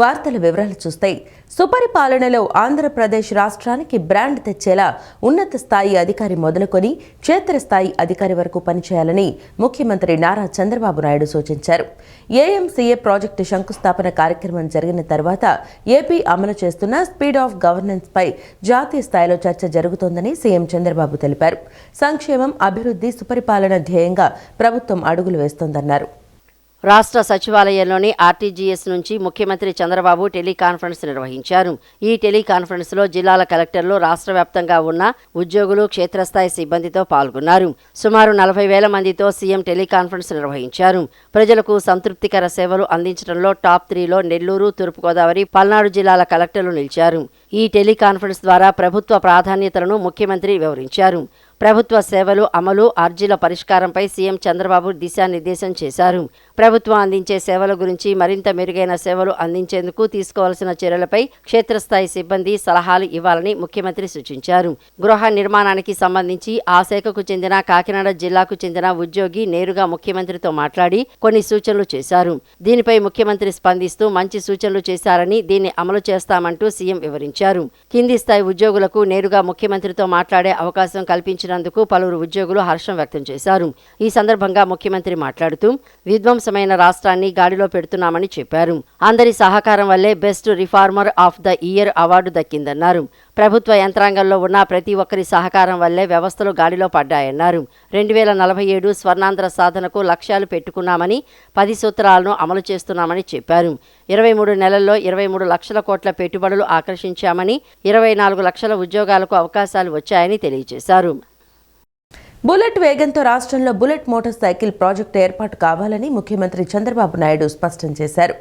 వార్తల వివరాలు చూస్తే సుపరిపాలనలో ఆంధ్రప్రదేశ్ రాష్ట్రానికి బ్రాండ్ తెచ్చేలా ఉన్నత స్థాయి అధికారి మొదలుకొని క్షేత్రస్థాయి అధికారి వరకు పనిచేయాలని ముఖ్యమంత్రి నారా చంద్రబాబు నాయుడు సూచించారు. ఏఎంసీఏ ప్రాజెక్టు శంకుస్థాపన కార్యక్రమం జరిగిన తర్వాత ఏపీ అమలు చేస్తున్న స్పీడ్ ఆఫ్ గవర్నెన్స్ పై జాతీయ స్థాయిలో చర్చ జరుగుతోందని సీఎం చంద్రబాబు తెలిపారు. సంక్షేమం, అభివృద్ధి, సుపరిపాలన ధ్యేయంగా ప్రభుత్వం అడుగులు వేస్తోందన్నారు. రాష్ట్ర సచివాలయంలోని ఆర్టీజీఎస్ నుంచి ముఖ్యమంత్రి చంద్రబాబు టెలికాన్ఫరెన్స్ నిర్వహించారు. ఈ టెలికాన్ఫరెన్స్లో జిల్లాల కలెక్టర్లు, రాష్ట్ర వ్యాప్తంగా ఉన్న ఉద్యోగులు, క్షేత్రస్థాయి సిబ్బందితో పాల్గొన్నారు. సుమారు 40,000 మందితో సీఎం టెలికాన్ఫరెన్స్ నిర్వహించారు. ప్రజలకు సంతృప్తికర సేవలు అందించడంలో టాప్ 3లో నెల్లూరు, తూర్పుగోదావరి, పల్నాడు జిల్లాల కలెక్టర్లు నిలిచారు. ఈ టెలికాన్ఫరెన్స్ ద్వారా ప్రభుత్వ ప్రాధాన్యతలను ముఖ్యమంత్రి వివరించారు. ప్రభుత్వ సేవలు అమలు, అర్జీల పరిష్కారంపై సీఎం చంద్రబాబు దిశానిర్దేశం చేశారు. ప్రభుత్వం అందించే సేవల గురించి, మరింత మెరుగైన సేవలు అందించేందుకు తీసుకోవాల్సిన చర్యలపై క్షేత్రస్థాయి సిబ్బంది సలహాలు ఇవ్వాలని ముఖ్యమంత్రి సూచించారు. గృహ నిర్మాణానికి సంబంధించి ఆ శాఖకు చెందిన కాకినాడ జిల్లాకు చెందిన ఉద్యోగి నేరుగా ముఖ్యమంత్రితో మాట్లాడి కొన్ని సూచనలు చేశారు. దీనిపై ముఖ్యమంత్రి స్పందిస్తూ మంచి సూచనలు చేశారని, దీన్ని అమలు చేస్తామంటూ సీఎం వివరించారు. కింది స్థాయి ఉద్యోగులకు నేరుగా ముఖ్యమంత్రితో మాట్లాడే అవకాశం కల్పించినందుకు పలువురు ఉద్యోగులు హర్షం వ్యక్తం చేశారు. ఈ సందర్భంగా ముఖ్యమంత్రి మాట్లాడుతూ విధ్వంసమైన రాష్ట్రాన్ని గాడిలో పెడుతున్నామని చెప్పారు. అందరి సహకారం వల్లే best reformer of the year award దక్కిందన్నారు. ప్రభుత్వ యంత్రాంగంలో ఉన్న ప్రతి ఒక్కరి సహకారం వల్లే వ్యవస్థలు గాడిలో పడ్డాయన్నారు. 2047 స్వర్ణాంధ్ర సాధనకు లక్ష్యాలు పెట్టుకున్నామని, 10 సూత్రాలను అమలు చేస్తున్నామని చెప్పారు. 23 నెలల్లో 23 లక్షల కోట్ల పెట్టుబడులు ఆకర్షించామని, 24 లక్షల ఉద్యోగాలకు అవకాశాలు వచ్చాయని తెలియజేశారు. బుల్లెట్ వేగంతో రాష్ట్రంలో బుల్లెట్ మోటార్ సైకిల్ ప్రాజెక్టు ఏర్పాటు కావాలని ముఖ్యమంత్రి చంద్రబాబు నాయుడు స్పష్టం చేశారు.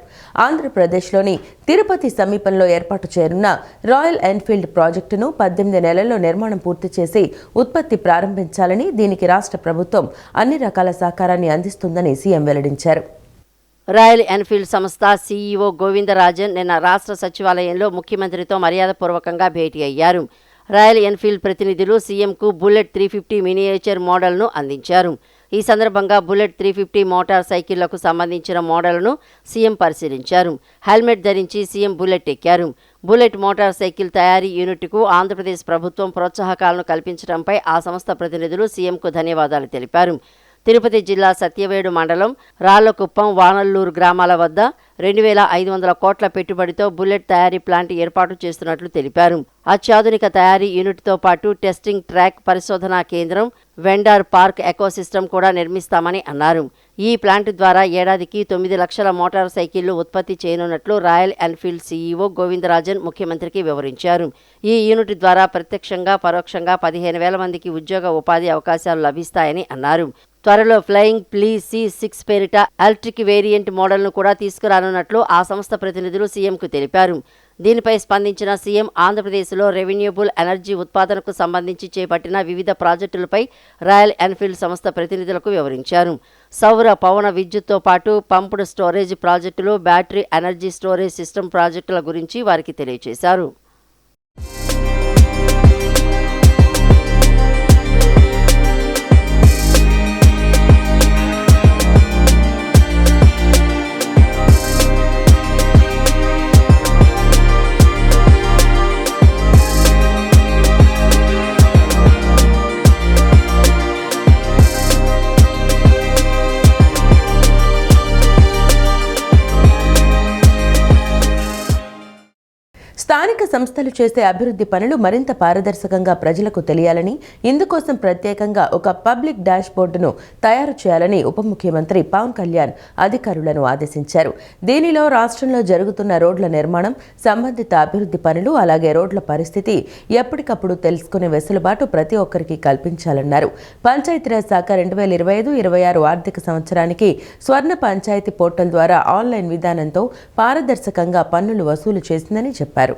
ఆంధ్రప్రదేశ్లోని తిరుపతి సమీపంలో ఏర్పాటు చేయనున్న రాయల్ ఎన్ఫీల్డ్ ప్రాజెక్టును 18 నెలల్లో నిర్మాణం పూర్తి చేసి ఉత్పత్తి ప్రారంభించాలని, దీనికి రాష్ట్ర ప్రభుత్వం అన్ని రకాల సహకారాన్ని అందిస్తుందని సీఎం వెల్లడించారు. రాయల్ ఎన్ఫీల్డ్ సంస్థ సీఈఓ గోవిందరాజన్ నిన్న రాష్ట్ర సచివాలయంలో ముఖ్యమంత్రితో మర్యాదపూర్వకంగా భేటీ అయ్యారు. రాయల్ ఎన్ఫీల్డ్ ప్రతినిధులు సీఎంకు బుల్లెట్ 350 మినియేచర్ మోడల్ను అందించారు. ఈ సందర్భంగా బుల్లెట్ 350 మోటార్ సైకిళ్లకు సంబంధించిన మోడల్ను సీఎం పరిశీలించారు. హెల్మెట్ ధరించి సీఎం బుల్లెట్ ఎక్కారు. బుల్లెట్ మోటార్ సైకిల్ తయారీ యూనిట్కు ఆంధ్రప్రదేశ్ ప్రభుత్వం ప్రోత్సాహకాలను కల్పించడంపై ఆ సంస్థ ప్రతినిధులు సీఎంకు ధన్యవాదాలు తెలిపారు. తిరుపతి జిల్లా సత్యవేడు మండలం రాళ్లకుప్పం, వానల్లూరు గ్రామాల వద్ద 2,500 కోట్ల పెట్టుబడితో బుల్లెట్ తయారీ ప్లాంట్ ఏర్పాటు చేస్తున్నట్లు తెలిపారు. అత్యాధునిక తయారీ యూనిట్తో పాటు టెస్టింగ్ ట్రాక్, పరిశోధనా కేంద్రం, వెండార్ పార్క్, ఎకోసిస్టమ్ కూడా నిర్మిస్తామని అన్నారు. ఈ ప్లాంట్ ద్వారా ఏడాదికి 9 లక్షల మోటార్ సైకిళ్లు ఉత్పత్తి చేయనున్నట్లు రాయల్ ఎన్ఫీల్డ్ సీఈఓ గోవిందరాజన్ ముఖ్యమంత్రికి వివరించారు. ఈ యూనిట్ ద్వారా ప్రత్యక్షంగా, పరోక్షంగా 15,000 మందికి ఉద్యోగ ఉపాధి అవకాశాలు లభిస్తాయని అన్నారు. త్వరలో ఫ్లయింగ్ ప్లీ C6 పేరిట ఎలక్ట్రిక్ వేరియంట్ మోడల్ను కూడా తీసుకురానున్నట్లు ఆ సంస్థ ప్రతినిధులు సీఎంకు తెలిపారు. దీనిపై స్పందించిన సీఎం ఆంధ్రప్రదేశ్లో రెన్యూవబుల్ ఎనర్జీ ఉత్పాదనకు సంబంధించి చేపట్టిన వివిధ ప్రాజెక్టులపై రాయల్ ఎన్ఫీల్డ్ సంస్థ ప్రతినిధులకు వివరించారు. సౌర, పవన విద్యుత్తో పాటు పంప్డ్ స్టోరేజ్ ప్రాజెక్టులు, బ్యాటరీ ఎనర్జీ స్టోరేజ్ సిస్టమ్ ప్రాజెక్టుల గురించి వారికి తెలియజేశారు. స్థానిక సంస్థలు చేసే అభివృద్ధి పనులు మరింత పారదర్శకంగా ప్రజలకు తెలియాలని, ఇందుకోసం ప్రత్యేకంగా ఒక పబ్లిక్ డాష్ బోర్డును తయారు చేయాలని ఉప ముఖ్యమంత్రి పవన్ కళ్యాణ్ అధికారులను ఆదేశించారు. దీనిలో రాష్ట్రంలో జరుగుతున్న రోడ్ల నిర్మాణం, సంబంధిత అభివృద్ధి పనులు, అలాగే రోడ్ల పరిస్థితి ఎప్పటికప్పుడు తెలుసుకునే వెసులుబాటు ప్రతి ఒక్కరికి కల్పించాలన్నారు. పంచాయతీరాజ్ శాఖ 2025-26 ఆర్థిక సంవత్సరానికి స్వర్ణ పంచాయతీ పోర్టల్ ద్వారా ఆన్లైన్ విధానంతో పారదర్శకంగా పన్నులు వసూలు చేసిందని చెప్పారు.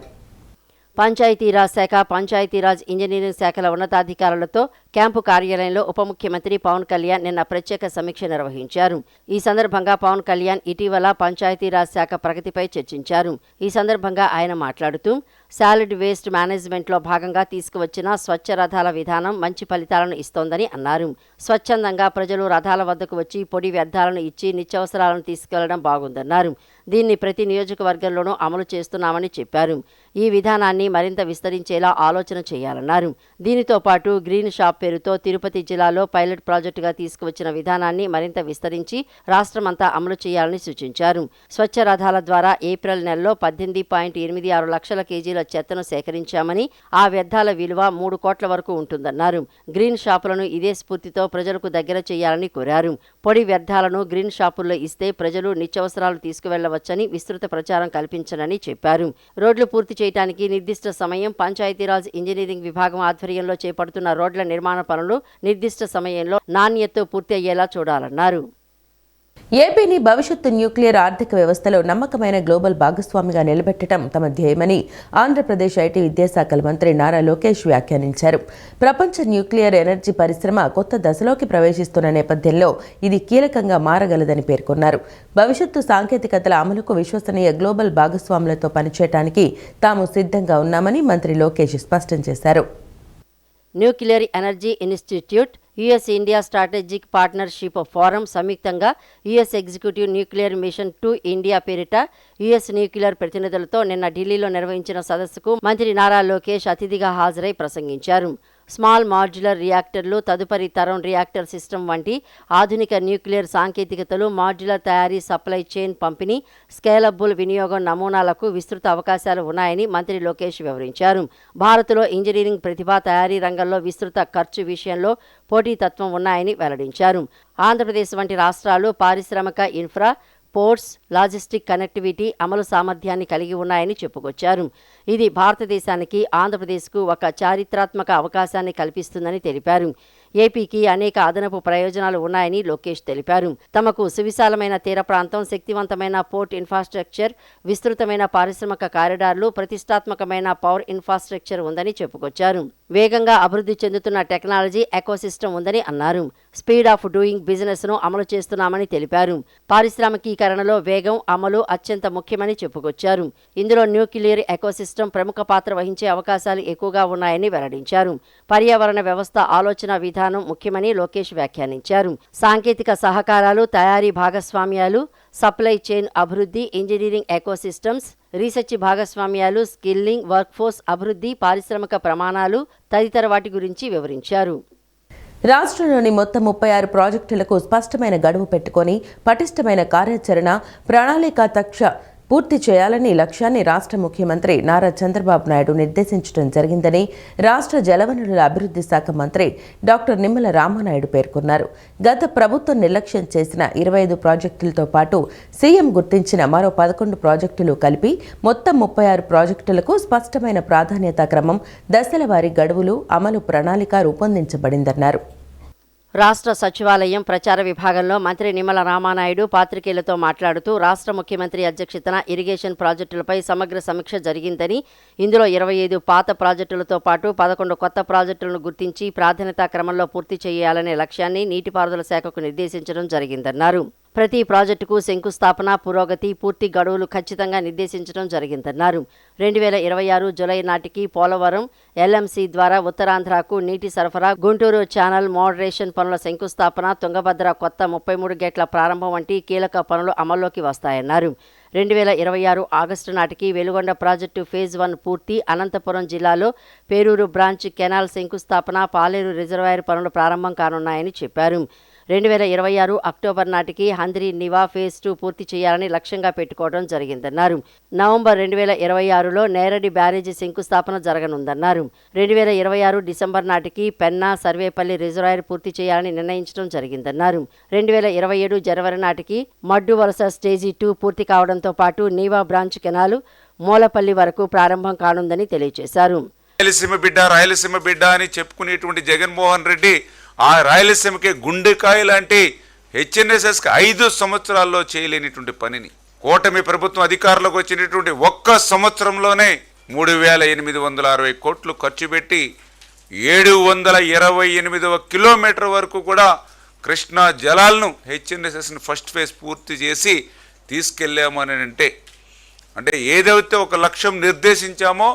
పంచాయతీరాజ్ శాఖ, పంచాయతీరాజ్ ఇంజనీరింగ్ శాఖల ఉన్నతాధికారులతో క్యాంపు కార్యాలయంలో ఉప ముఖ్యమంత్రి పవన్ కళ్యాణ్ నిన్న ప్రత్యేక సమీక్ష నిర్వహించారు. ఈ సందర్భంగా పవన్ కళ్యాణ్ ఇటీవల పంచాయతీరాజ్ శాఖ ప్రగతిపై చర్చించారు. ఈ సందర్భంగా ఆయన మాట్లాడుతూ సాలిడ్ వేస్ట్ మేనేజ్మెంట్లో భాగంగా తీసుకువచ్చిన స్వచ్ఛ రథాల విధానం మంచి ఫలితాలను ఇస్తోందని అన్నారు. స్వచ్ఛందంగా ప్రజలు రథాల వద్దకు వచ్చి పొడి వ్యర్థాలను ఇచ్చి నిత్యావసరాలను తీసుకెళ్లడం బాగుందన్నారు. దీన్ని ప్రతి నియోజకవర్గంలోనూ అమలు చేస్తున్నామని చెప్పారు. ఈ విధానాన్ని మరింత విస్తరించేలా ఆలోచన చేయాలన్నారు. దీనితో పాటు గ్రీన్ షాప్ పేరుతో తిరుపతి జిల్లాలో పైలట్ ప్రాజెక్టుగా తీసుకువచ్చిన విధానాన్ని మరింత విస్తరించి రాష్ట్రమంతా అమలు చేయాలని సూచించారు. స్వచ్ఛ రథాల ద్వారా ఏప్రిల్ నెలలో 18.86 లక్షల కేజీల చెత్తను సేకరించామని, ఆ వ్యర్థాల విలువ 3 కోట్ల వరకు ఉంటుందన్నారు. గ్రీన్ షాపులను ఇదే స్ఫూర్తితో ప్రజలకు దగ్గర చేయాలని కోరారు. పొడి వ్యర్థాలను గ్రీన్ షాపుల్లో ఇస్తే ప్రజలు నిత్యావసరాలు తీసుకువెళ్లవచ్చని విస్తృత ప్రచారం కల్పించనని చెప్పారు. రోడ్లు పూర్తి చేయడానికి నిర్దిష్ట సమయం, పంచాయతీరాజ్ ఇంజనీరింగ్ విభాగం ఆధ్వర్యంలో చేపడుతున్న రోడ్ల నిర్మాణ పనులు నిర్దిష్ట సమయంలో నాణ్యతతో పూర్తి అయ్యేలా చూడాలన్నారు. ఏపీని భవిష్యత్తు న్యూక్లియర్ ఆర్థిక వ్యవస్థలో నమ్మకమైన గ్లోబల్ భాగస్వామిగా నిలబెట్టడం తమ ధ్యేయమని ఆంధ్రప్రదేశ్ ఐటీ విద్యాశాఖల మంత్రి నారా లోకేష్ వ్యాఖ్యానించారు. ప్రపంచ న్యూక్లియర్ ఎనర్జీ పరిశ్రమ కొత్త దశలోకి ప్రవేశిస్తున్న నేపథ్యంలో ఇది కీలకంగా మారగలదని పేర్కొన్నారు. భవిష్యత్తు సాంకేతికతల అమలుకు విశ్వసనీయ గ్లోబల్ భాగస్వాములతో పనిచేయడానికి తాము సిద్ధంగా ఉన్నామని మంత్రి లోకేష్ స్పష్టం చేశారు. Nuclear energy institute, US India strategic partnership forum సంయుక్తంగా US executive nuclear mission to India పేరిట యుఎస్ న్యూక్లియర్ ప్రతినిధులతో నిన్న ఢిల్లీలో నిర్వహించిన సదస్సుకు మంత్రి నారా లోకేష్ అతిథిగా హాజరై ప్రసంగించారు. స్మాల్ మాడ్యులర్ రియాక్టర్లు, తదుపరి తరం రియాక్టర్ సిస్టమ్ వంటి ఆధునిక న్యూక్లియర్ సాంకేతికతలు, మాడ్యులర్ తయారీ, సప్లై చైన్, పంపిణీ, స్కేలబుల్ వినియోగం నమూనాలకు విస్తృత అవకాశాలు ఉన్నాయని మంత్రి లోకేష్ వివరించారు. భారత్లో ఇంజనీరింగ్ ప్రతిభ, తయారీ రంగంలో విస్తృత ఖర్చు విషయంలో పోటీతత్వం ఉన్నాయని వెల్లడించారు. ఆంధ్రప్రదేశ్ వంటి రాష్ట్రాలు పారిశ్రామిక ఇన్ఫ్రా, పోర్ట్స్, లాజిస్టిక్ కనెక్టివిటీ అమలు సామర్థ్యాన్ని కలిగి ఉన్నాయని చెప్పుకొచ్చారు. ఇది భారతదేశానికి, ఆంధ్రప్రదేశ్కు ఒక చారిత్రాత్మక అవకాశాన్ని కల్పిస్తుందని తెలిపారు. ఏపీకి అనేక అదనపు ప్రయోజనాలు ఉన్నాయని లోకేష్ తెలిపారు. తమకు సువిశాలమైన తీర ప్రాంతం, శక్తివంతమైన పోర్ట్ ఇన్ఫ్రాస్ట్రక్చర్, విస్తృతమైన పారిశ్రామిక కారిడార్లు, ప్రతిష్టాత్మకమైన పవర్ ఇన్ఫ్రాస్ట్రక్చర్ ఉందని చెప్పుకొచ్చారు. వేగంగా అభివృద్ధి చెందుతున్న టెక్నాలజీ ఎకోసిస్టమ్ ఉందని అన్నారు. స్పీడ్ ఆఫ్ డూయింగ్ బిజినెస్ ను అమలు చేస్తున్నామని తెలిపారు. పారిశ్రామికీకరణలో వేగం, అమలు అత్యంత ముఖ్యమని చెప్పుకొచ్చారు. ఇందులో న్యూక్లియర్ ఎకోసిస్టమ్ ప్రముఖ పాత్ర వహించే అవకాశాలు ఎక్కువగా ఉన్నాయని వెల్లడించారు. పర్యావరణ వ్యవస్థ ఆలోచన విధానం ముఖ్యమని లోకేష్ వ్యాఖ్యానించారు. సాంకేతిక సహకారాలు, తయారీ భాగస్వామ్యాలు, సప్లై చైన్ అభివృద్ధి, ఇంజనీరింగ్ ఎకోసిస్టమ్స్, రీసెర్చ్ భాగస్వామ్యాలు, స్కిల్లింగ్, వర్క్ఫోర్స్ అభివృద్ధి, పారిశ్రామిక ప్రమాణాలు తదితర వాటి గురించి వివరించారు. రాష్ట్రంలోని మొత్తం 36 ప్రాజెక్టులకు స్పష్టమైన గడువు పెట్టుకొని పటిష్టమైన కార్యాచరణ ప్రణాళికాతక్ష పూర్తి చేయాలని లక్ష్యాన్ని రాష్ట్ర ముఖ్యమంత్రి నారా చంద్రబాబు నాయుడు నిర్దేశించడం జరిగిందని రాష్ట్ర జలవనరుల అభివృద్ధి శాఖ మంత్రి డాక్టర్ నిమ్మల రామానాయుడు పేర్కొన్నారు. గత ప్రభుత్వం నిర్లక్ష్యం చేసిన 25 ప్రాజెక్టులతో పాటు సీఎం గుర్తించిన మరో 11 ప్రాజెక్టులు కలిపి మొత్తం 36 ప్రాజెక్టులకు స్పష్టమైన ప్రాధాన్యతా క్రమం, దశల వారీ గడువులు, అమలు ప్రణాళిక రూపొందించబడిందన్నారు. రాష్ట్ర సచివాలయం ప్రచార విభాగంలో మంత్రి నిమ్మల రామానాయుడు పాత్రికేయులతో మాట్లాడుతూ రాష్ట్ర ముఖ్యమంత్రి అధ్యక్షతన ఇరిగేషన్ ప్రాజెక్టులపై సమగ్ర సమీక్ష జరిగిందని, ఇందులో 25 పాత ప్రాజెక్టులతో పాటు 11 కొత్త ప్రాజెక్టులను గుర్తించి ప్రాధాన్యతా క్రమంలో పూర్తి చేయాలనే లక్ష్యాన్ని నీటిపారుదల శాఖకు నిర్దేశించడం జరిగిందన్నారు. ప్రతి ప్రాజెక్టుకు శంకుస్థాపన, పురోగతి, పూర్తి గడువులు ఖచ్చితంగా నిర్దేశించడం జరిగిందన్నారు. 2026 జూలై నాటికి పోలవరం ఎల్ఎంసీ ద్వారా ఉత్తరాంధ్రకు నీటి సరఫరా, గుంటూరు ఛానల్ మోడరేషన్ పనుల శంకుస్థాపన, తుంగభద్ర కొత్త 33 గేట్ల ప్రారంభం వంటి కీలక పనులు అమల్లోకి వస్తాయన్నారు. 2026 ఆగస్టు నాటికి వెలుగొండ ప్రాజెక్టు ఫేజ్ 1 పూర్తి, అనంతపురం జిల్లాలో పేరూరు బ్రాంచ్ కెనాల్ శంకుస్థాపన, పాలేరు రిజర్వాయర్ పనులు ప్రారంభం కానున్నాయని చెప్పారు. 2026 అక్టోబర్ నాటికి హంద్రీ నివా ఫేజ్ 2 పూర్తి చేయాలని లక్ష్యంగా పెట్టుకోవడం జరిగిందన్నారు. నవంబర్ 2026లో నేరడి బ్యారేజీ శంకుస్థాపన జరగనుందన్నారు. 2026 డిసెంబర్ నాటికి పెన్నా, సర్వేపల్లి రిజర్వాయర్ పూర్తి చేయాలని నిర్ణయించడం జరిగిందన్నారు. 2027 జనవరి నాటికి మడ్డు వలస స్టేజీ 2 పూర్తి కావడంతో పాటు నీవా బ్రాంచ్ కెనాలు మూలపల్లి వరకు ప్రారంభం కానుందని తెలియజేశారు. రాయలసీమ బిడ్డ అని చెప్పుకునేటువంటి జగన్మోహన్ రెడ్డి ఆ రాయలసీమకి గుండెకాయ లాంటి హెచ్ఎన్ఎస్ఎస్కి 5 సంవత్సరాల్లో చేయలేనిటువంటి పనిని కూటమి ప్రభుత్వం అధికారంలోకి వచ్చినటువంటి ఒక్క సంవత్సరంలోనే 3,860 కోట్లు ఖర్చు పెట్టి 728వ కిలోమీటర్ వరకు కూడా కృష్ణా జలాలను హెచ్ఎన్ఎస్ఎస్ని ఫస్ట్ ఫేజ్ పూర్తి చేసి తీసుకెళ్ళామని అంటే ఏదైతే ఒక లక్ష్యం నిర్దేశించామో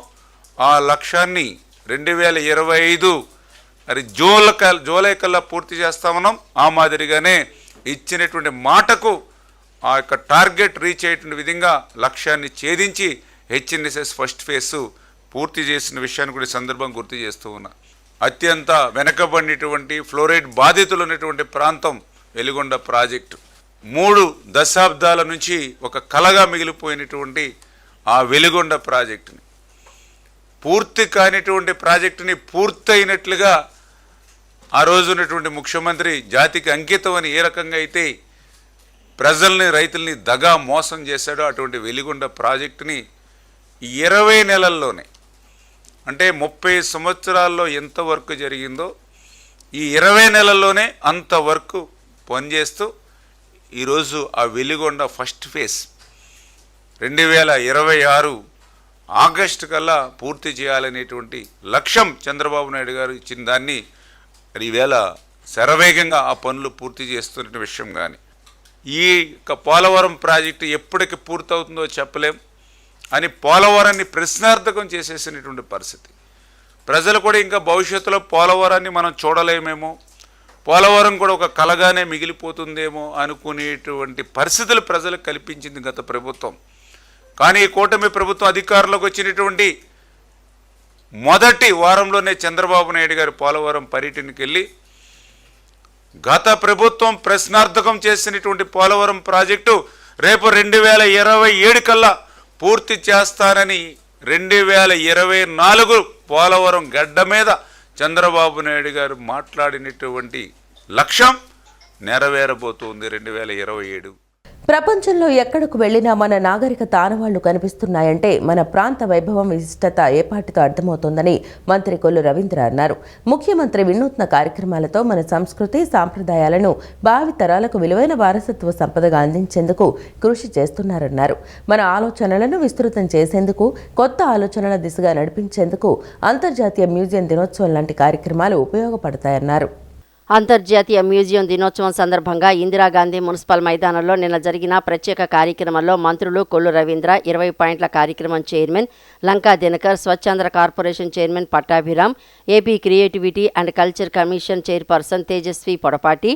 ఆ లక్ష్యాన్ని 2025 మరి జూలై కల్లా పూర్తి చేస్తామన్నాం. ఆ మాదిరిగానే ఇచ్చినటువంటి మాటకు ఆ యొక్క టార్గెట్ రీచ్ అయ్యేటువంటి విధంగా లక్ష్యాన్ని ఛేదించి హెచ్ఎన్ఎస్ఎస్ ఫస్ట్ ఫేజ్ పూర్తి చేసిన విషయాన్ని కూడా సందర్భం గుర్తు చేస్తూ ఉన్నా. అత్యంత వెనకబడినటువంటి ఫ్లోరైడ్ బాధితులు ఉన్నటువంటి ప్రాంతం వెలిగొండ ప్రాజెక్టు. 3 దశాబ్దాల నుంచి ఒక కలగా మిగిలిపోయినటువంటి ఆ వెలిగొండ ప్రాజెక్టుని, పూర్తి కానిటువంటి ప్రాజెక్టుని పూర్తయినట్లుగా ఆ రోజు ఉన్నటువంటి ముఖ్యమంత్రి జాతికి అంకితం అని ఏ రకంగా అయితే ప్రజల్ని రైతుల్ని దగా మోసం చేశాడో అటువంటి వెలిగొండ ప్రాజెక్టుని 20 నెలల్లోనే, అంటే 30 సంవత్సరాల్లో ఎంత వర్క్ జరిగిందో ఈ 20 నెలల్లోనే అంత వర్క్ పనిచేస్తూ ఈరోజు ఆ వెలిగొండ ఫస్ట్ ఫేజ్ 2026 ఆగస్టు కల్లా పూర్తి చేయాలనేటువంటి లక్ష్యం చంద్రబాబు నాయుడు గారు ఇచ్చిన దాన్ని ఈవేళ శరవేగంగా ఆ పనులు పూర్తి చేస్తున్న విషయం. కానీ ఈ పోలవరం ప్రాజెక్టు ఎప్పటికి పూర్తవుతుందో చెప్పలేం అని పోలవరాన్ని ప్రశ్నార్థకం చేసేసినటువంటి పరిస్థితి. ప్రజలు కూడా ఇంకా భవిష్యత్తులో పోలవరాన్ని మనం చూడలేమేమో, పోలవరం కూడా ఒక కలగానే మిగిలిపోతుందేమో అనుకునేటువంటి పరిస్థితులు ప్రజలకు కల్పించింది గత ప్రభుత్వం. కానీ ఈ కూటమి ప్రభుత్వం అధికారంలోకి వచ్చినటువంటి మొదటి వారంలోనే చంద్రబాబు నాయుడు గారు పోలవరం పర్యటనకి వెళ్ళి గత ప్రభుత్వం ప్రశ్నార్థకం చేసినటువంటి పోలవరం ప్రాజెక్టు రేపు 2027 కల్లా పూర్తి చేస్తానని 2024 పోలవరం గడ్డ మీద చంద్రబాబు నాయుడు గారు మాట్లాడినటువంటి లక్ష్యం నెరవేరబోతుంది 2027. ప్రపంచంలో ఎక్కడకు వెళ్లినా మన నాగరికత ఆనవాళ్లు కనిపిస్తున్నాయంటే మన ప్రాంత వైభవం విశిష్టత ఏపాటితో అర్థమవుతోందని మంత్రి కొల్లు రవీంద్ర అన్నారు. ముఖ్యమంత్రి వినూత్న కార్యక్రమాలతో మన సంస్కృతి సాంప్రదాయాలను భావితరాలకు విలువైన వారసత్వ సంపదగా అందించేందుకు కృషి చేస్తున్నారన్నారు. మన ఆలోచనలను విస్తృతం చేసేందుకు, కొత్త ఆలోచనల దిశగా నడిపించేందుకు అంతర్జాతీయ మ్యూజియం దినోత్సవం లాంటి కార్యక్రమాలు ఉపయోగపడతాయన్నారు. అంతర్జాతీయ మ్యూజియం దినోత్సవం సందర్భంగా ఇందిరాగాంధీ మున్సిపల్ మైదానంలో నిన్న జరిగిన ప్రత్యేక కార్యక్రమంలో మంత్రులు కొల్లు రవీంద్ర, 20 పాయింట్ల కార్యక్రమం chairman Lanka Dinakar, Swachhandhra corporation chairman Pattabhiram, AP creativity and culture commission chairperson Tejaswi Podapati,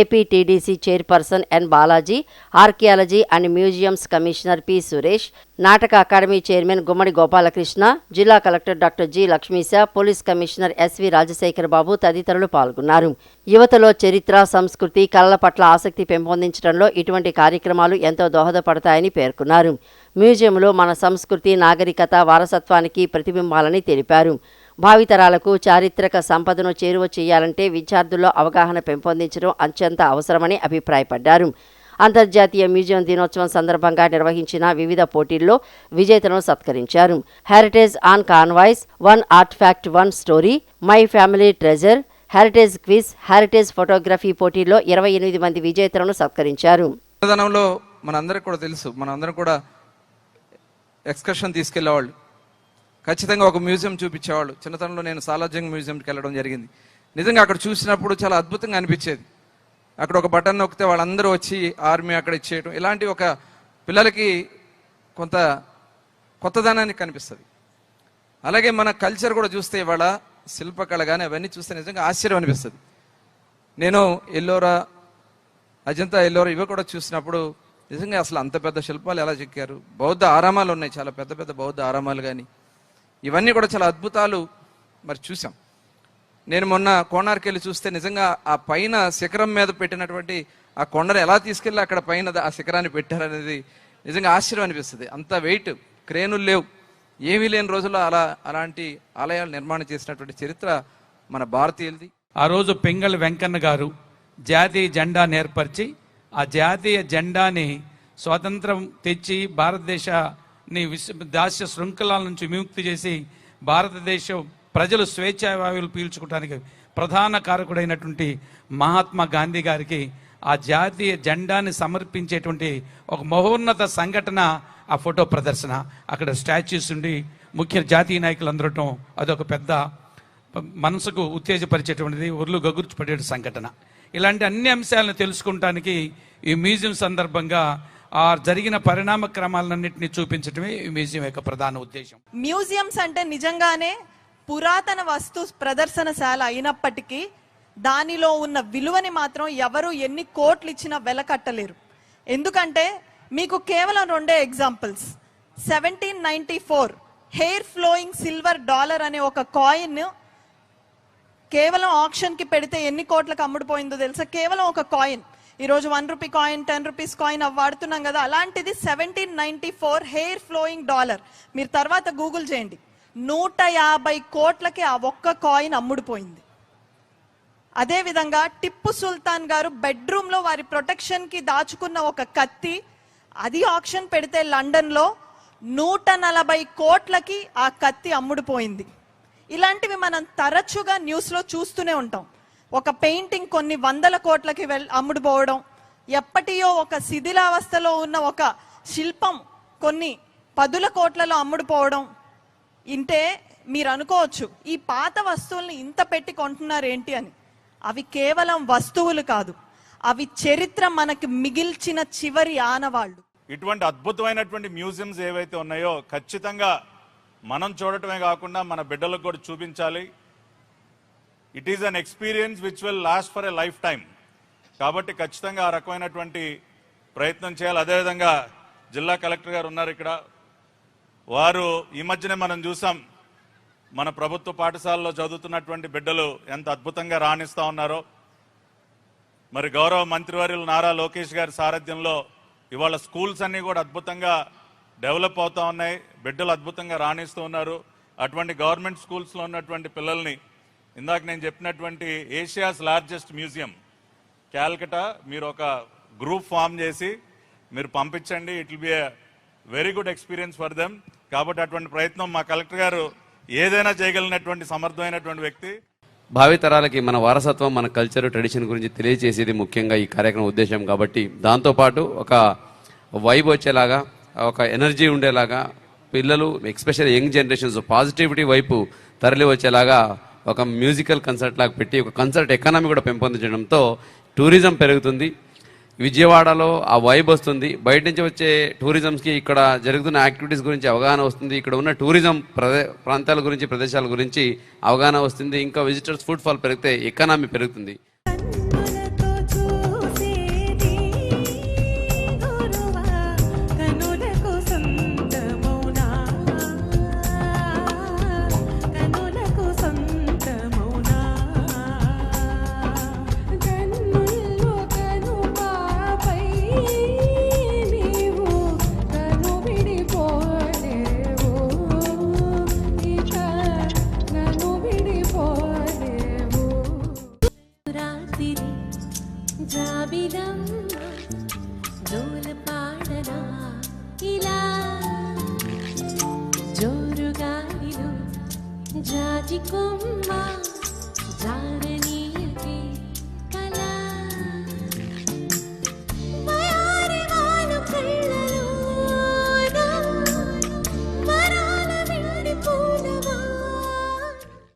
AP TDC chairperson N Balaji, archaeology and museums commissioner P Suresh, నాటక అకాడమీ చైర్మన్ గుమ్మడి గోపాలకృష్ణ, జిల్లా collector doctor G Lakshmisha, police commissioner SV Rajasekhar Babu తదితరులు పాల్గొన్నారు. యువతలో చరిత్ర, సంస్కృతి, కళల పట్ల ఆసక్తి పెంపొందించడంలో ఇటువంటి కార్యక్రమాలు ఎంతో దోహదపడతాయని పేర్కొన్నారు. మ్యూజియంలో మన సంస్కృతి, నాగరికత, వారసత్వానికి ప్రతిబింబాలని తెలిపారు. భావితరాలకు చారిత్రక సంపదను చేరువ చేయాలంటే విద్యార్థుల్లో అవగాహన పెంపొందించడం అత్యంత అవసరమని అభిప్రాయపడ్డారు. అంతర్జాతీయ మ్యూజియం దినోత్సవం సందర్భంగా నిర్వహించిన వివిధ పోటీల్లో విజేతలను సత్కరించారు. Heritage on కాన్వాయ్స్, 1 artefact 1 story, my family treasure, heritage quiz, heritage photography పోటీల్లో 28 మంది విజేతలను సత్కరించారు. చిన్నతనంలో మనందరికీ కూడా తెలుసు, మనందరం కూడా ఎక్స్కర్షన్ తీసుకెళ్లేవాళ్ళు, ఖచ్చితంగా ఒక మ్యూజియం చూపించేవాళ్ళు. చిన్నతనంలో నేను సాలార్జంగ్ మ్యూజియంకి వెళ్ళడం జరిగింది. నిజంగా అక్కడ చూసినప్పుడు చాలా అద్భుతంగా అనిపించేది. అక్కడ ఒక బటన్ నొక్కితే వాళ్ళందరూ వచ్చి ఆర్మీ అక్కడ ఇచ్చేయడం, ఇలాంటి ఒక పిల్లలకి కొంత కొత్తదనాన్ని కనిపిస్తుంది. అలాగే మన కల్చర్ కూడా చూస్తే ఇవాళ శిల్పకళ కానీ అవన్నీ చూస్తే నిజంగా ఆశ్చర్యం అనిపిస్తుంది. నేను ఎల్లోరా, అజంతా ఎల్లోరా ఇవి కూడా చూసినప్పుడు నిజంగా అసలు అంత పెద్ద శిల్పాలు ఎలా చెక్కారు. బౌద్ధ ఆరామాలు ఉన్నాయి, చాలా పెద్ద పెద్ద బౌద్ధ ఆరామాలు కానీ ఇవన్నీ కూడా చాలా అద్భుతాలు మరి చూసాం. నేను మొన్న కోణార్కి వెళ్ళి చూస్తే నిజంగా ఆ పైన శిఖరం మీద పెట్టినటువంటి ఆ కొండను ఎలా తీసుకెళ్ళి అక్కడ పైన ఆ శిఖరాన్ని పెట్టారనేది నిజంగా ఆశ్చర్యం అనిపిస్తుంది. అంత వెయిట్, క్రేనులు లేవు, ఏమీ లేని రోజుల్లో అలాంటి ఆలయాలు నిర్మాణం చేసినటువంటి చరిత్ర మన భారతీయులది. ఆ రోజు పింగళి వెంకన్న గారు జాతీయ జెండా ఏర్పరిచి ఆ జాతీయ జెండాని స్వాతంత్రం తెచ్చి భారతదేశాన్ని దాస్య శృంఖలాల నుంచి విముక్తి చేసి భారతదేశం ప్రజలు స్వేచ్ఛావాయువులు పీల్చుకోవడానికి ప్రధాన కారకుడైనటువంటి మహాత్మా గాంధీ గారికి ఆ జాతీయ జెండాని సమర్పించేటువంటి ఒక మహోన్నత సంఘటన ఆ ఫోటో ప్రదర్శన. అక్కడ స్టాచ్యూస్ ఉండి ముఖ్య జాతీయ నాయకులు అందరటం అదొక పెద్ద మనసుకు ఉత్తేజపరిచేటువంటిది, ఒళ్ళు గగుర్చిపడే సంఘటన. ఇలాంటి అన్ని అంశాలను తెలుసుకుంటానికి ఈ మ్యూజియం సందర్భంగా ఆ జరిగిన పరిణామ క్రమాలన్నింటినీ చూపించడమే ఈ మ్యూజియం యొక్క ప్రధాన ఉద్దేశం. మ్యూజియంస్ అంటే నిజంగానే పురాతన వస్తు ప్రదర్శనశాల అయినప్పటికీ దానిలో ఉన్న విలువని మాత్రం ఎవరు ఎన్ని కోట్లు ఇచ్చినా వెలకట్టలేరు. ఎందుకంటే మీకు కేవలం 2 examples. 1794 hair flowing silver dollar అనే ఒక కాయిన్ కేవలం ఆప్షన్కి పెడితే ఎన్ని కోట్లకు అమ్ముడుపోయిందో తెలుసా? కేవలం ఒక కాయిన్. ఈరోజు 1 రూపీ కాయిన్, 10 రూపీస్ కాయిన్ అవి వాడుతున్నాం కదా, అలాంటిది 1794 హెయిర్ ఫ్లోయింగ్ డాలర్. మీరు తర్వాత గూగుల్ చేయండి. 150 కోట్లకి ఆ ఒక్క కాయిన్ అమ్ముడుపోయింది. అదేవిధంగా టిప్పు సుల్తాన్ గారు బెడ్రూమ్లో వారి ప్రొటెక్షన్కి దాచుకున్న ఒక కత్తి, అది ఆప్షన్ పెడితే లండన్లో 140 కోట్లకి ఆ కత్తి అమ్ముడుపోయింది. ఇలాంటివి మనం తరచుగా న్యూస్లో చూస్తూనే ఉంటాం. ఒక పెయింటింగ్ కొన్ని 100 కోట్లకి అమ్ముడుపోవడం, ఎప్పటియో ఒక శిథిలావస్థలో ఉన్న ఒక శిల్పం కొన్ని 10 కోట్లలో అమ్ముడుపోవడం. ఇంటే మీరు అనుకోవచ్చు ఈ పాత వస్తువుల్ని ఇంత పెట్టి కొంటున్నారు ఏంటి అని. అవి కేవలం వస్తువులు కాదు, అవి చరిత్ర మనకి మిగిల్చిన చివరి ఆనవాళ్ళు. ఇటువంటి అద్భుతమైనటువంటి మ్యూజియంస్ ఏవైతే ఉన్నాయో ఖచ్చితంగా మనం చూడటమే కాకుండా మన బిడ్డలకు కూడా చూపించాలి. It is an experience which will last for a life time. కాబట్టి ఖచ్చితంగా ఆ రకమైనటువంటి ప్రయత్నం చేయాలి. అదేవిధంగా జిల్లా కలెక్టర్ గారు ఉన్నారు ఇక్కడ. వారు ఈ మధ్యనే మనం చూసాం, మన ప్రభుత్వ పాఠశాలలో చదువుతున్నటువంటి బిడ్డలు ఎంత అద్భుతంగా రాణిస్తూ ఉన్నారో. మరి గౌరవ మంత్రివర్యులు నారా లోకేష్ గారి సారథ్యంలో ఇవాళ స్కూల్స్ అన్నీ కూడా అద్భుతంగా డెవలప్ అవుతూ ఉన్నాయి, బిడ్డలు అద్భుతంగా రాణిస్తూ ఉన్నారు. అటువంటి గవర్నమెంట్ స్కూల్స్లో ఉన్నటువంటి పిల్లల్ని ఇందాక నేను చెప్పినటువంటి ఏషియాస్ లార్జెస్ట్ మ్యూజియం క్యాల్కటా మీరు ఒక గ్రూప్ ఫామ్ చేసి మీరు పంపించండి. It will be a very good experience for them. కాబట్టి అటువంటి ప్రయత్నం మా కలెక్టర్ గారు ఏదైనా చేయగలిగినటువంటి సమర్థమైనటువంటి వ్యక్తి. భావితరాలకి మన వారసత్వం, మన కల్చర్, ట్రెడిషన్ గురించి తెలియజేసేది ముఖ్యంగా ఈ కార్యక్రమం ఉద్దేశం. కాబట్టి దాంతోపాటు ఒక వైబ్ వచ్చేలాగా, ఒక ఎనర్జీ ఉండేలాగా, పిల్లలు ఎస్పెషల్లీ యంగ్ జనరేషన్స్ పాజిటివిటీ వైపు తరలి వచ్చేలాగా ఒక మ్యూజికల్ కన్సర్ట్ లాగా పెట్టి ఒక కన్సర్ట్ ఎకానమీ కూడా పెంపొందించడంతో టూరిజం పెరుగుతుంది. విజయవాడలో ఆ వైబ్ వస్తుంది. బయట నుంచి వచ్చే టూరిజంస్కి ఇక్కడ జరుగుతున్న యాక్టివిటీస్ గురించి అవగాహన వస్తుంది. ఇక్కడ ఉన్న టూరిజం ప్రాంతాల గురించి, ప్రదేశాల గురించి అవగాహన వస్తుంది. ఇంకా విజిటర్స్ ఫుడ్ ఫాల్ పెరిగితే ఎకానమీ పెరుగుతుంది.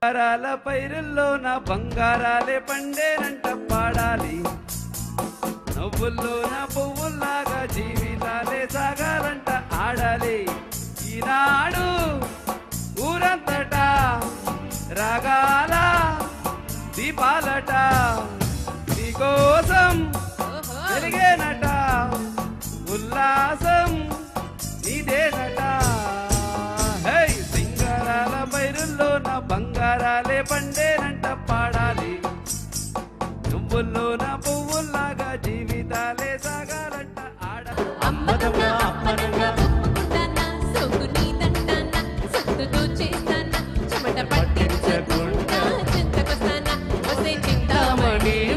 బంగారాల పైరుల్లో నా బంగారాలే పండేనంట పాడాలి. నవ్వుల్లో నా పువ్వుల్లాగా జీవితాలే సాగాలంట ఆడాలి. ఈనాడు ఊరంతటా రాగాల దీపాలట నీకోసం వెలిగేనట, ఉల్లాసం నీదేనట. సింగారాల పైరుల్లో నా బంగారాలే పండేనంట పాడాలి. నువ్వుల్లో నా పువ్వుల్లాగా జీవితాలే సాగాలంట ఆడాలి.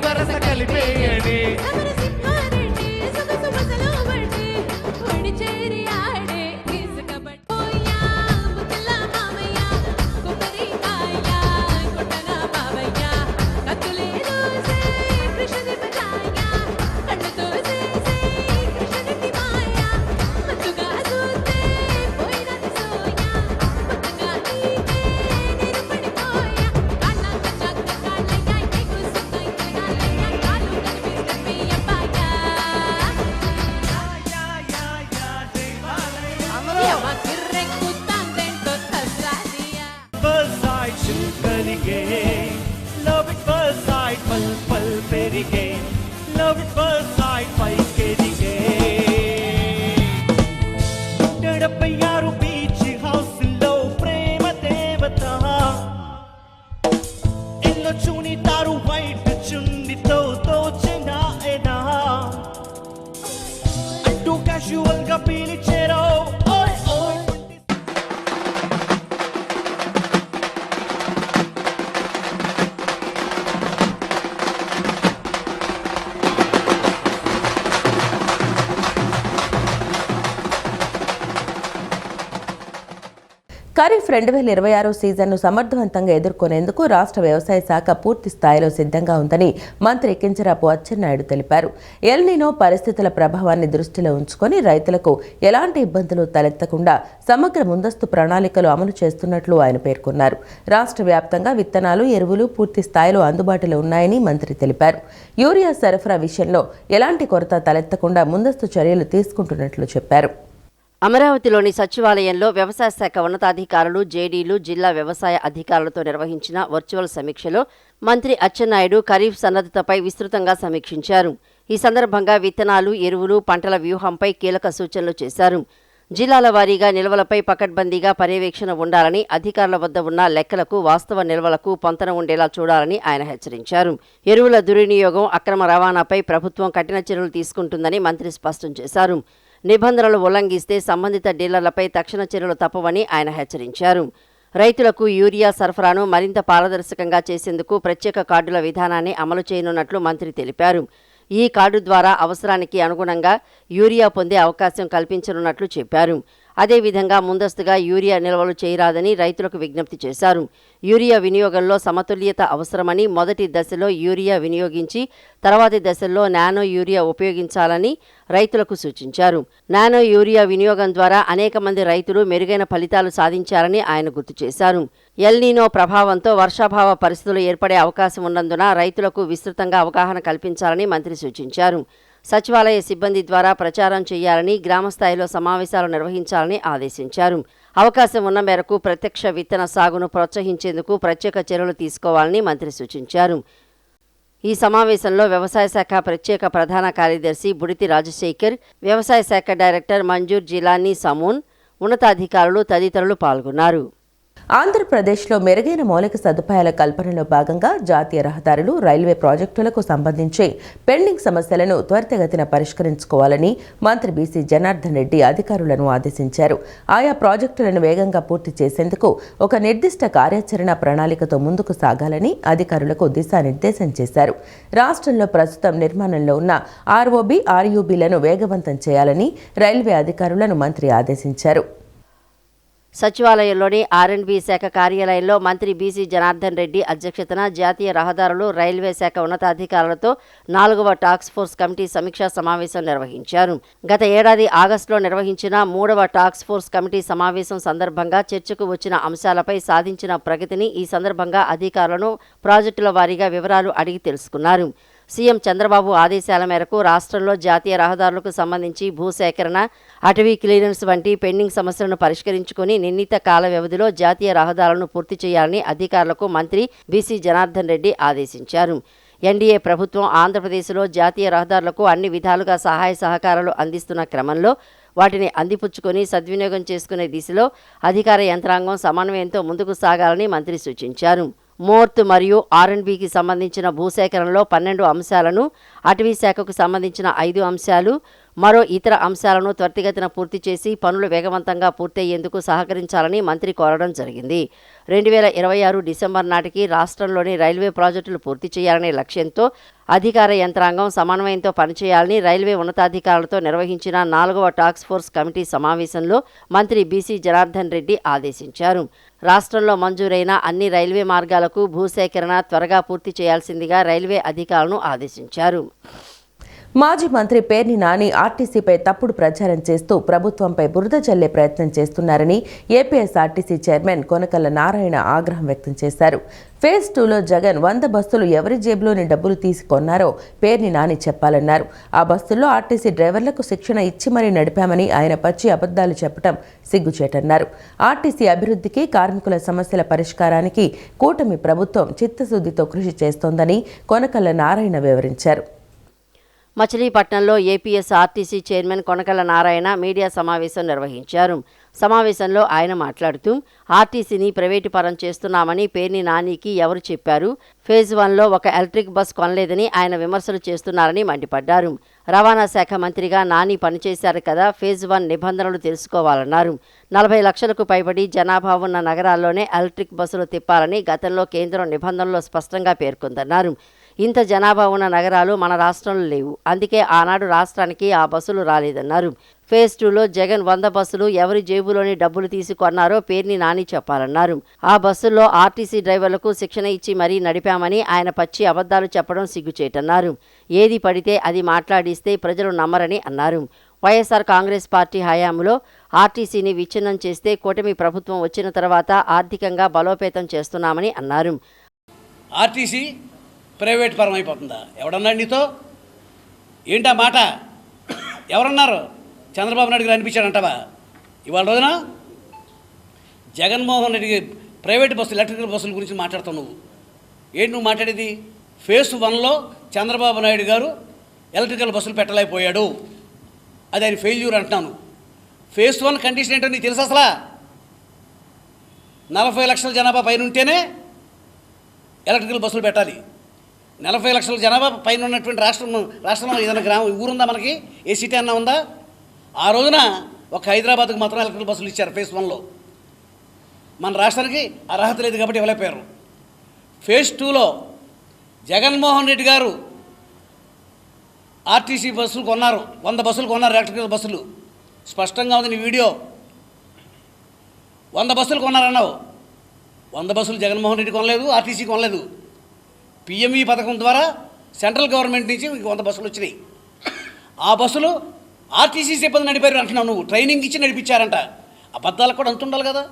వరస కలిపేయని ఖరీఫ్ 2026 సీజన్ను సమర్థవంతంగా ఎదుర్కొనేందుకు రాష్ట్ర వ్యవసాయ శాఖ పూర్తి స్థాయిలో సిద్ధంగా ఉందని మంత్రి కింజరాపు అచ్చెన్నాయుడు తెలిపారు. ఎల్నినో పరిస్థితుల ప్రభావాన్ని దృష్టిలో ఉంచుకొని రైతులకు ఎలాంటి ఇబ్బందులు తలెత్తకుండా సమగ్ర ముందస్తు ప్రణాళికలు అమలు చేస్తున్నట్లు ఆయన పేర్కొన్నారు. రాష్ట్ర వ్యాప్తంగా విత్తనాలు, ఎరువులు పూర్తి స్థాయిలో అందుబాటులో ఉన్నాయని మంత్రి తెలిపారు. యూరియా సరఫరా విషయంలో ఎలాంటి కొరత తలెత్తకుండా ముందస్తు చర్యలు తీసుకుంటున్నట్లు చెప్పారు. అమరావతిలోని సచివాలయంలో వ్యవసాయ శాఖ ఉన్నతాధికారులు, జేడీలు, జిల్లా వ్యవసాయ అధికారులతో నిర్వహించిన వర్చువల్ సమీక్షలో మంత్రి అచ్చెన్నాయుడు ఖరీఫ్ సన్నద్ధతపై విస్తృతంగా సమీక్షించారు. ఈ సందర్భంగా విత్తనాలు, ఎరువులు, పంటల వ్యూహంపై కీలక సూచనలు చేశారు. జిల్లాల వారీగా నిల్వలపై పకడ్బందీగా పర్యవేక్షణ ఉండాలని, అధికారుల వద్ద ఉన్న లెక్కలకు, వాస్తవ నిల్వలకు పొంతన ఉండేలా చూడాలని ఆయన హెచ్చరించారు. ఎరువుల దుర్వినియోగం, అక్రమ రవాణాపై ప్రభుత్వం కఠిన చర్యలు తీసుకుంటుందని మంత్రి స్పష్టం చేశారు. నిబంధనలు ఉల్లంఘిస్తే సంబంధిత డీలర్లపై తక్షణ చర్యలు తప్పవని ఆయన హెచ్చరించారు. రైతులకు యూరియా సరఫరాను మరింత పారదర్శకంగా చేసేందుకు ప్రత్యేక కార్డుల విధానాన్ని అమలు చేయనున్నట్లు మంత్రి తెలిపారు. ఈ కార్డు ద్వారా అవసరానికి అనుగుణంగా యూరియా పొందే అవకాశం కల్పించనున్నట్లు చెప్పారు. అదేవిధంగా ముందస్తుగా యూరియా నిల్వలు చేయరాదని రైతులకు విజ్ఞప్తి చేశారు. యూరియా వినియోగంలో సమతుల్యత అవసరమని, మొదటి దశలో యూరియా వినియోగించి తర్వాతి దశల్లో నానో యూరియా ఉపయోగించాలని రైతులకు సూచించారు. నానో యూరియా వినియోగం ద్వారా అనేక మంది రైతులు మెరుగైన ఫలితాలు సాధించారని ఆయన గుర్తు చేశారు. ఎల్నినో ప్రభావంతో వర్షాభావ పరిస్థితులు ఏర్పడే అవకాశం ఉన్నందున రైతులకు విస్తృతంగా అవగాహన కల్పించాలని మంత్రి సూచించారు. సచివాలయ సిబ్బంది ద్వారా ప్రచారం చేయాలని, గ్రామస్థాయిలో సమావేశాలు నిర్వహించాలని ఆదేశించారు. అవకాశం ఉన్న మేరకు ప్రత్యక్ష విత్తన సాగును ప్రోత్సహించేందుకు ప్రత్యేక చర్యలు తీసుకోవాలని మంత్రి సూచించారు. ఈ సమావేశంలో వ్యవసాయ శాఖ ప్రత్యేక ప్రధాన కార్యదర్శి బుడితి రాజశేఖర్, వ్యవసాయ శాఖ డైరెక్టర్ మంజూర్ జిలానీ సమూన్, ఉన్నతాధికారులు తదితరులు పాల్గొన్నారు. ఆంధ్రప్రదేశ్లో మెరుగైన మౌలిక సదుపాయాల కల్పనలో భాగంగా జాతీయ రహదారులు, రైల్వే ప్రాజెక్టులకు సంబంధించి పెండింగ్ సమస్యలను త్వరితగతిన పరిష్కరించుకోవాలని మంత్రి బీసీ జనార్దన్ రెడ్డి అధికారులను ఆదేశించారు. ఆయా ప్రాజెక్టులను వేగంగా పూర్తి చేసేందుకు ఒక నిర్దిష్ట కార్యాచరణ ప్రణాళికతో ముందుకు సాగాలని అధికారులకు దిశానిర్దేశం చేశారు. రాష్ట్రంలో ప్రస్తుతం నిర్మాణంలో ఉన్న ఆర్ఓబీ, ఆర్యూబీలను వేగవంతం చేయాలని రైల్వే అధికారులను మంత్రి ఆదేశించారు. సచివాలయంలోని ఆర్ఎండ్బీ శాఖ కార్యాలయంలో మంత్రి బీసీ జనార్దన్ రెడ్డి అధ్యక్షతన జాతీయ రహదారులు, రైల్వే శాఖ ఉన్నతాధికారులతో 4వ టాస్క్ ఫోర్స్ కమిటీ సమీక్షా సమావేశం నిర్వహించారు. గత ఏడాది ఆగస్టులో నిర్వహించిన 3వ టాస్క్ ఫోర్స్ కమిటీ సమావేశం సందర్భంగా చర్చకు వచ్చిన అంశాలపై సాధించిన ప్రగతిని ఈ సందర్భంగా అధికారులను ప్రాజెక్టుల వారీగా వివరాలు అడిగి తెలుసుకున్నారు. సీఎం చంద్రబాబు ఆదేశాల మేరకు రాష్ట్రంలో జాతీయ రహదారులకు సంబంధించి భూసేకరణ, అటవీ క్లియరెన్స్ వంటి పెండింగ్ సమస్యలను పరిష్కరించుకుని నిర్ణీత కాల వ్యవధిలో జాతీయ రహదారులను పూర్తి చేయాలని అధికారులకు మంత్రి బీసీ జనార్దన్ రెడ్డి ఆదేశించారు. ఎన్డీఏ ప్రభుత్వం ఆంధ్రప్రదేశ్లో జాతీయ రహదారులకు అన్ని విధాలుగా సహాయ సహకారాలు అందిస్తున్న క్రమంలో వాటిని అందిపుచ్చుకొని సద్వినియోగం చేసుకునే దిశలో అధికార యంత్రాంగం సమన్వయంతో ముందుకు సాగాలని మంత్రి సూచించారు. మోర్త్ మరియు ఆర్ఎండ్బీకి సంబంధించిన భూసేకరణలో 12 అంశాలను, అటవీ శాఖకు సంబంధించిన 5 అంశాలు, మరో ఇతర అంశాలను త్వరితగతిన పూర్తి చేసి పనులు వేగవంతంగా పూర్తయ్యేందుకు సహకరించాలని మంత్రి కోరడం జరిగింది. 2026 డిసెంబర్ నాటికి రాష్ట్రంలోని రైల్వే ప్రాజెక్టులు పూర్తి చేయాలనే లక్ష్యంతో అధికార యంత్రాంగం సమన్వయంతో పనిచేయాలని రైల్వే ఉన్నతాధికారులతో నిర్వహించిన 4వ టాస్క్ ఫోర్స్ కమిటీ సమావేశంలో మంత్రి బీసీ జనార్దన్ రెడ్డి ఆదేశించారు. రాష్ట్రంలో మంజూరైన అన్ని రైల్వే మార్గాలకు భూసేకరణ త్వరగా పూర్తి చేయాల్సిందిగా రైల్వే అధికారులను ఆదేశించారు. మాజీ మంత్రి పేర్ని నాని ఆర్టీసీపై తప్పుడు ప్రచారం చేస్తూ ప్రభుత్వంపై బురద జల్లే ప్రయత్నం చేస్తున్నారని ఏపీఎస్ఆర్టీసీ చైర్మన్ కొనకళ్ళ నారాయణ ఆగ్రహం వ్యక్తం చేశారు. ఫేజ్ 2లో జగన్ 100 బస్సులు ఎవరి జేబులోని డబ్బులు తీసి కొన్నారో పేర్ని నాని చెప్పాలన్నారు. ఆ బస్సుల్లో ఆర్టీసీ డ్రైవర్లకు శిక్షణ ఇచ్చి మరీ నడిపామని ఆయన పచ్చి అబద్ధాలు చెప్పడం సిగ్గుచేటన్నారు. ఆర్టీసీ అభివృద్ధికి, కార్మికుల సమస్యల పరిష్కారానికి కూటమి ప్రభుత్వం చిత్తశుద్ధితో కృషి చేస్తోందని కొనకళ్ళ నారాయణ వివరించారు. మచిలీపట్నంలో APSRTC chairman Konakalla Narayana media సమావేశం నిర్వహించారు. సమావేశంలో ఆయన మాట్లాడుతూ ఆర్టీసీని ప్రైవేటు పరం చేస్తున్నామని పేర్ని నానికి ఎవరు చెప్పారు? ఫేజ్ 1లో ఒక ఎలక్ట్రిక్ బస్ కొనలేదని ఆయన విమర్శలు చేస్తున్నారని మండిపడ్డారు. రవాణా శాఖ మంత్రిగా నాని పనిచేశారు కదా, ఫేజ్ 1 నిబంధనలు తెలుసుకోవాలన్నారు. 40 లక్షలకు పైబడి జనాభా ఉన్న నగరాల్లోనే ఎలక్ట్రిక్ బస్సులు తిప్పాలని గతంలో కేంద్రం నిబంధనల్లో స్పష్టంగా పేర్కొందన్నారు. ఇంత జనాభా ఉన్న నగరాలు మన రాష్ట్రంలో లేవు. అందుకే ఆనాడు రాష్ట్రానికి ఆ బస్సులు రాలేదన్నారు. ఫేజ్ 2లో జగన్ 100 బస్సులు ఎవరి జేబులోని డబ్బులు తీసి కొన్నారో పేర్ని నాని చెప్పాలన్నారు. ఆ బస్సుల్లో ఆర్టీసీ డ్రైవర్లకు శిక్షణ ఇచ్చి మరీ నడిపామని ఆయన పచ్చి అబద్ధాలు చెప్పడం సిగ్గుచేటన్నారు. ఏది పడితే అది మాట్లాడిస్తే ప్రజలు నమ్మరని అన్నారు. వైఎస్ఆర్ కాంగ్రెస్ పార్టీ హయాంలో ఆర్టీసీని విచ్ఛిన్నం చేస్తే కూటమి ప్రభుత్వం వచ్చిన తర్వాత ఆర్థికంగా బలోపేతం చేస్తున్నామని అన్నారు. ఆర్టీసీ ప్రైవేట్ పరం అయిపోతుందా? ఎవడన్నాడు నీతో? ఏంటా మాట? ఎవరన్నారు? చంద్రబాబు నాయుడు గారు అనిపించాడంటావా? ఇవాళ రోజున జగన్మోహన్ రెడ్డి ప్రైవేట్ బస్సులు, ఎలక్ట్రికల్ బస్సుల గురించి మాట్లాడుతావు నువ్వు. ఏంటి నువ్వు మాట్లాడేది? ఫేజ్ 1లో చంద్రబాబు నాయుడు గారు ఎలక్ట్రికల్ బస్సులు పెట్టలేకపోయాడు, అది ఆయన ఫెయిల్యూర్ అంటున్నాను. ఫేజ్ 1 కండిషన్ ఏంటో నీకు తెలుసు అసలు? 40 లక్షల జనాభా పైన ఉంటేనే ఎలక్ట్రికల్ బస్సులు పెట్టాలి. 40 లక్షల జనాభా పైన ఉన్నటువంటి రాష్ట్రంలో ఏదైనా ఊరుందా మనకి? ఏ సిటీ అన్నా ఉందా? ఆ రోజున ఒక హైదరాబాద్కు మాత్రం ఎలక్ట్రికల్ బస్సులు ఇచ్చారు ఫేజ్ 1లో. మన రాష్ట్రానికి అర్హత లేదు కాబట్టి ఇవ్వలేకపోయారు. ఫేజ్ 2లో జగన్మోహన్ రెడ్డి గారు ఆర్టీసీ బస్సులు కొన్నారు, 100 బస్సులు కొన్నారు, ఎలక్ట్రికల్ బస్సులు. స్పష్టంగా ఉంది నీ వీడియో. 100 బస్సులు కొన్నారన్నావు. 100 బస్సులు జగన్మోహన్ రెడ్డి కొనలేదు, ఆర్టీసీ కొనలేదు. పిఎంఈ పథకం ద్వారా సెంట్రల్ గవర్నమెంట్ నుంచి 100 బస్సులు వచ్చినాయి. ఆ బస్సులు ఆర్టీసీ సిబ్బంది నడిపారు అంటున్నావు నువ్వు. ట్రైనింగ్ ఇచ్చి నడిపించారంట. అబద్ధాలకు కూడా అంతుండాలి కదా,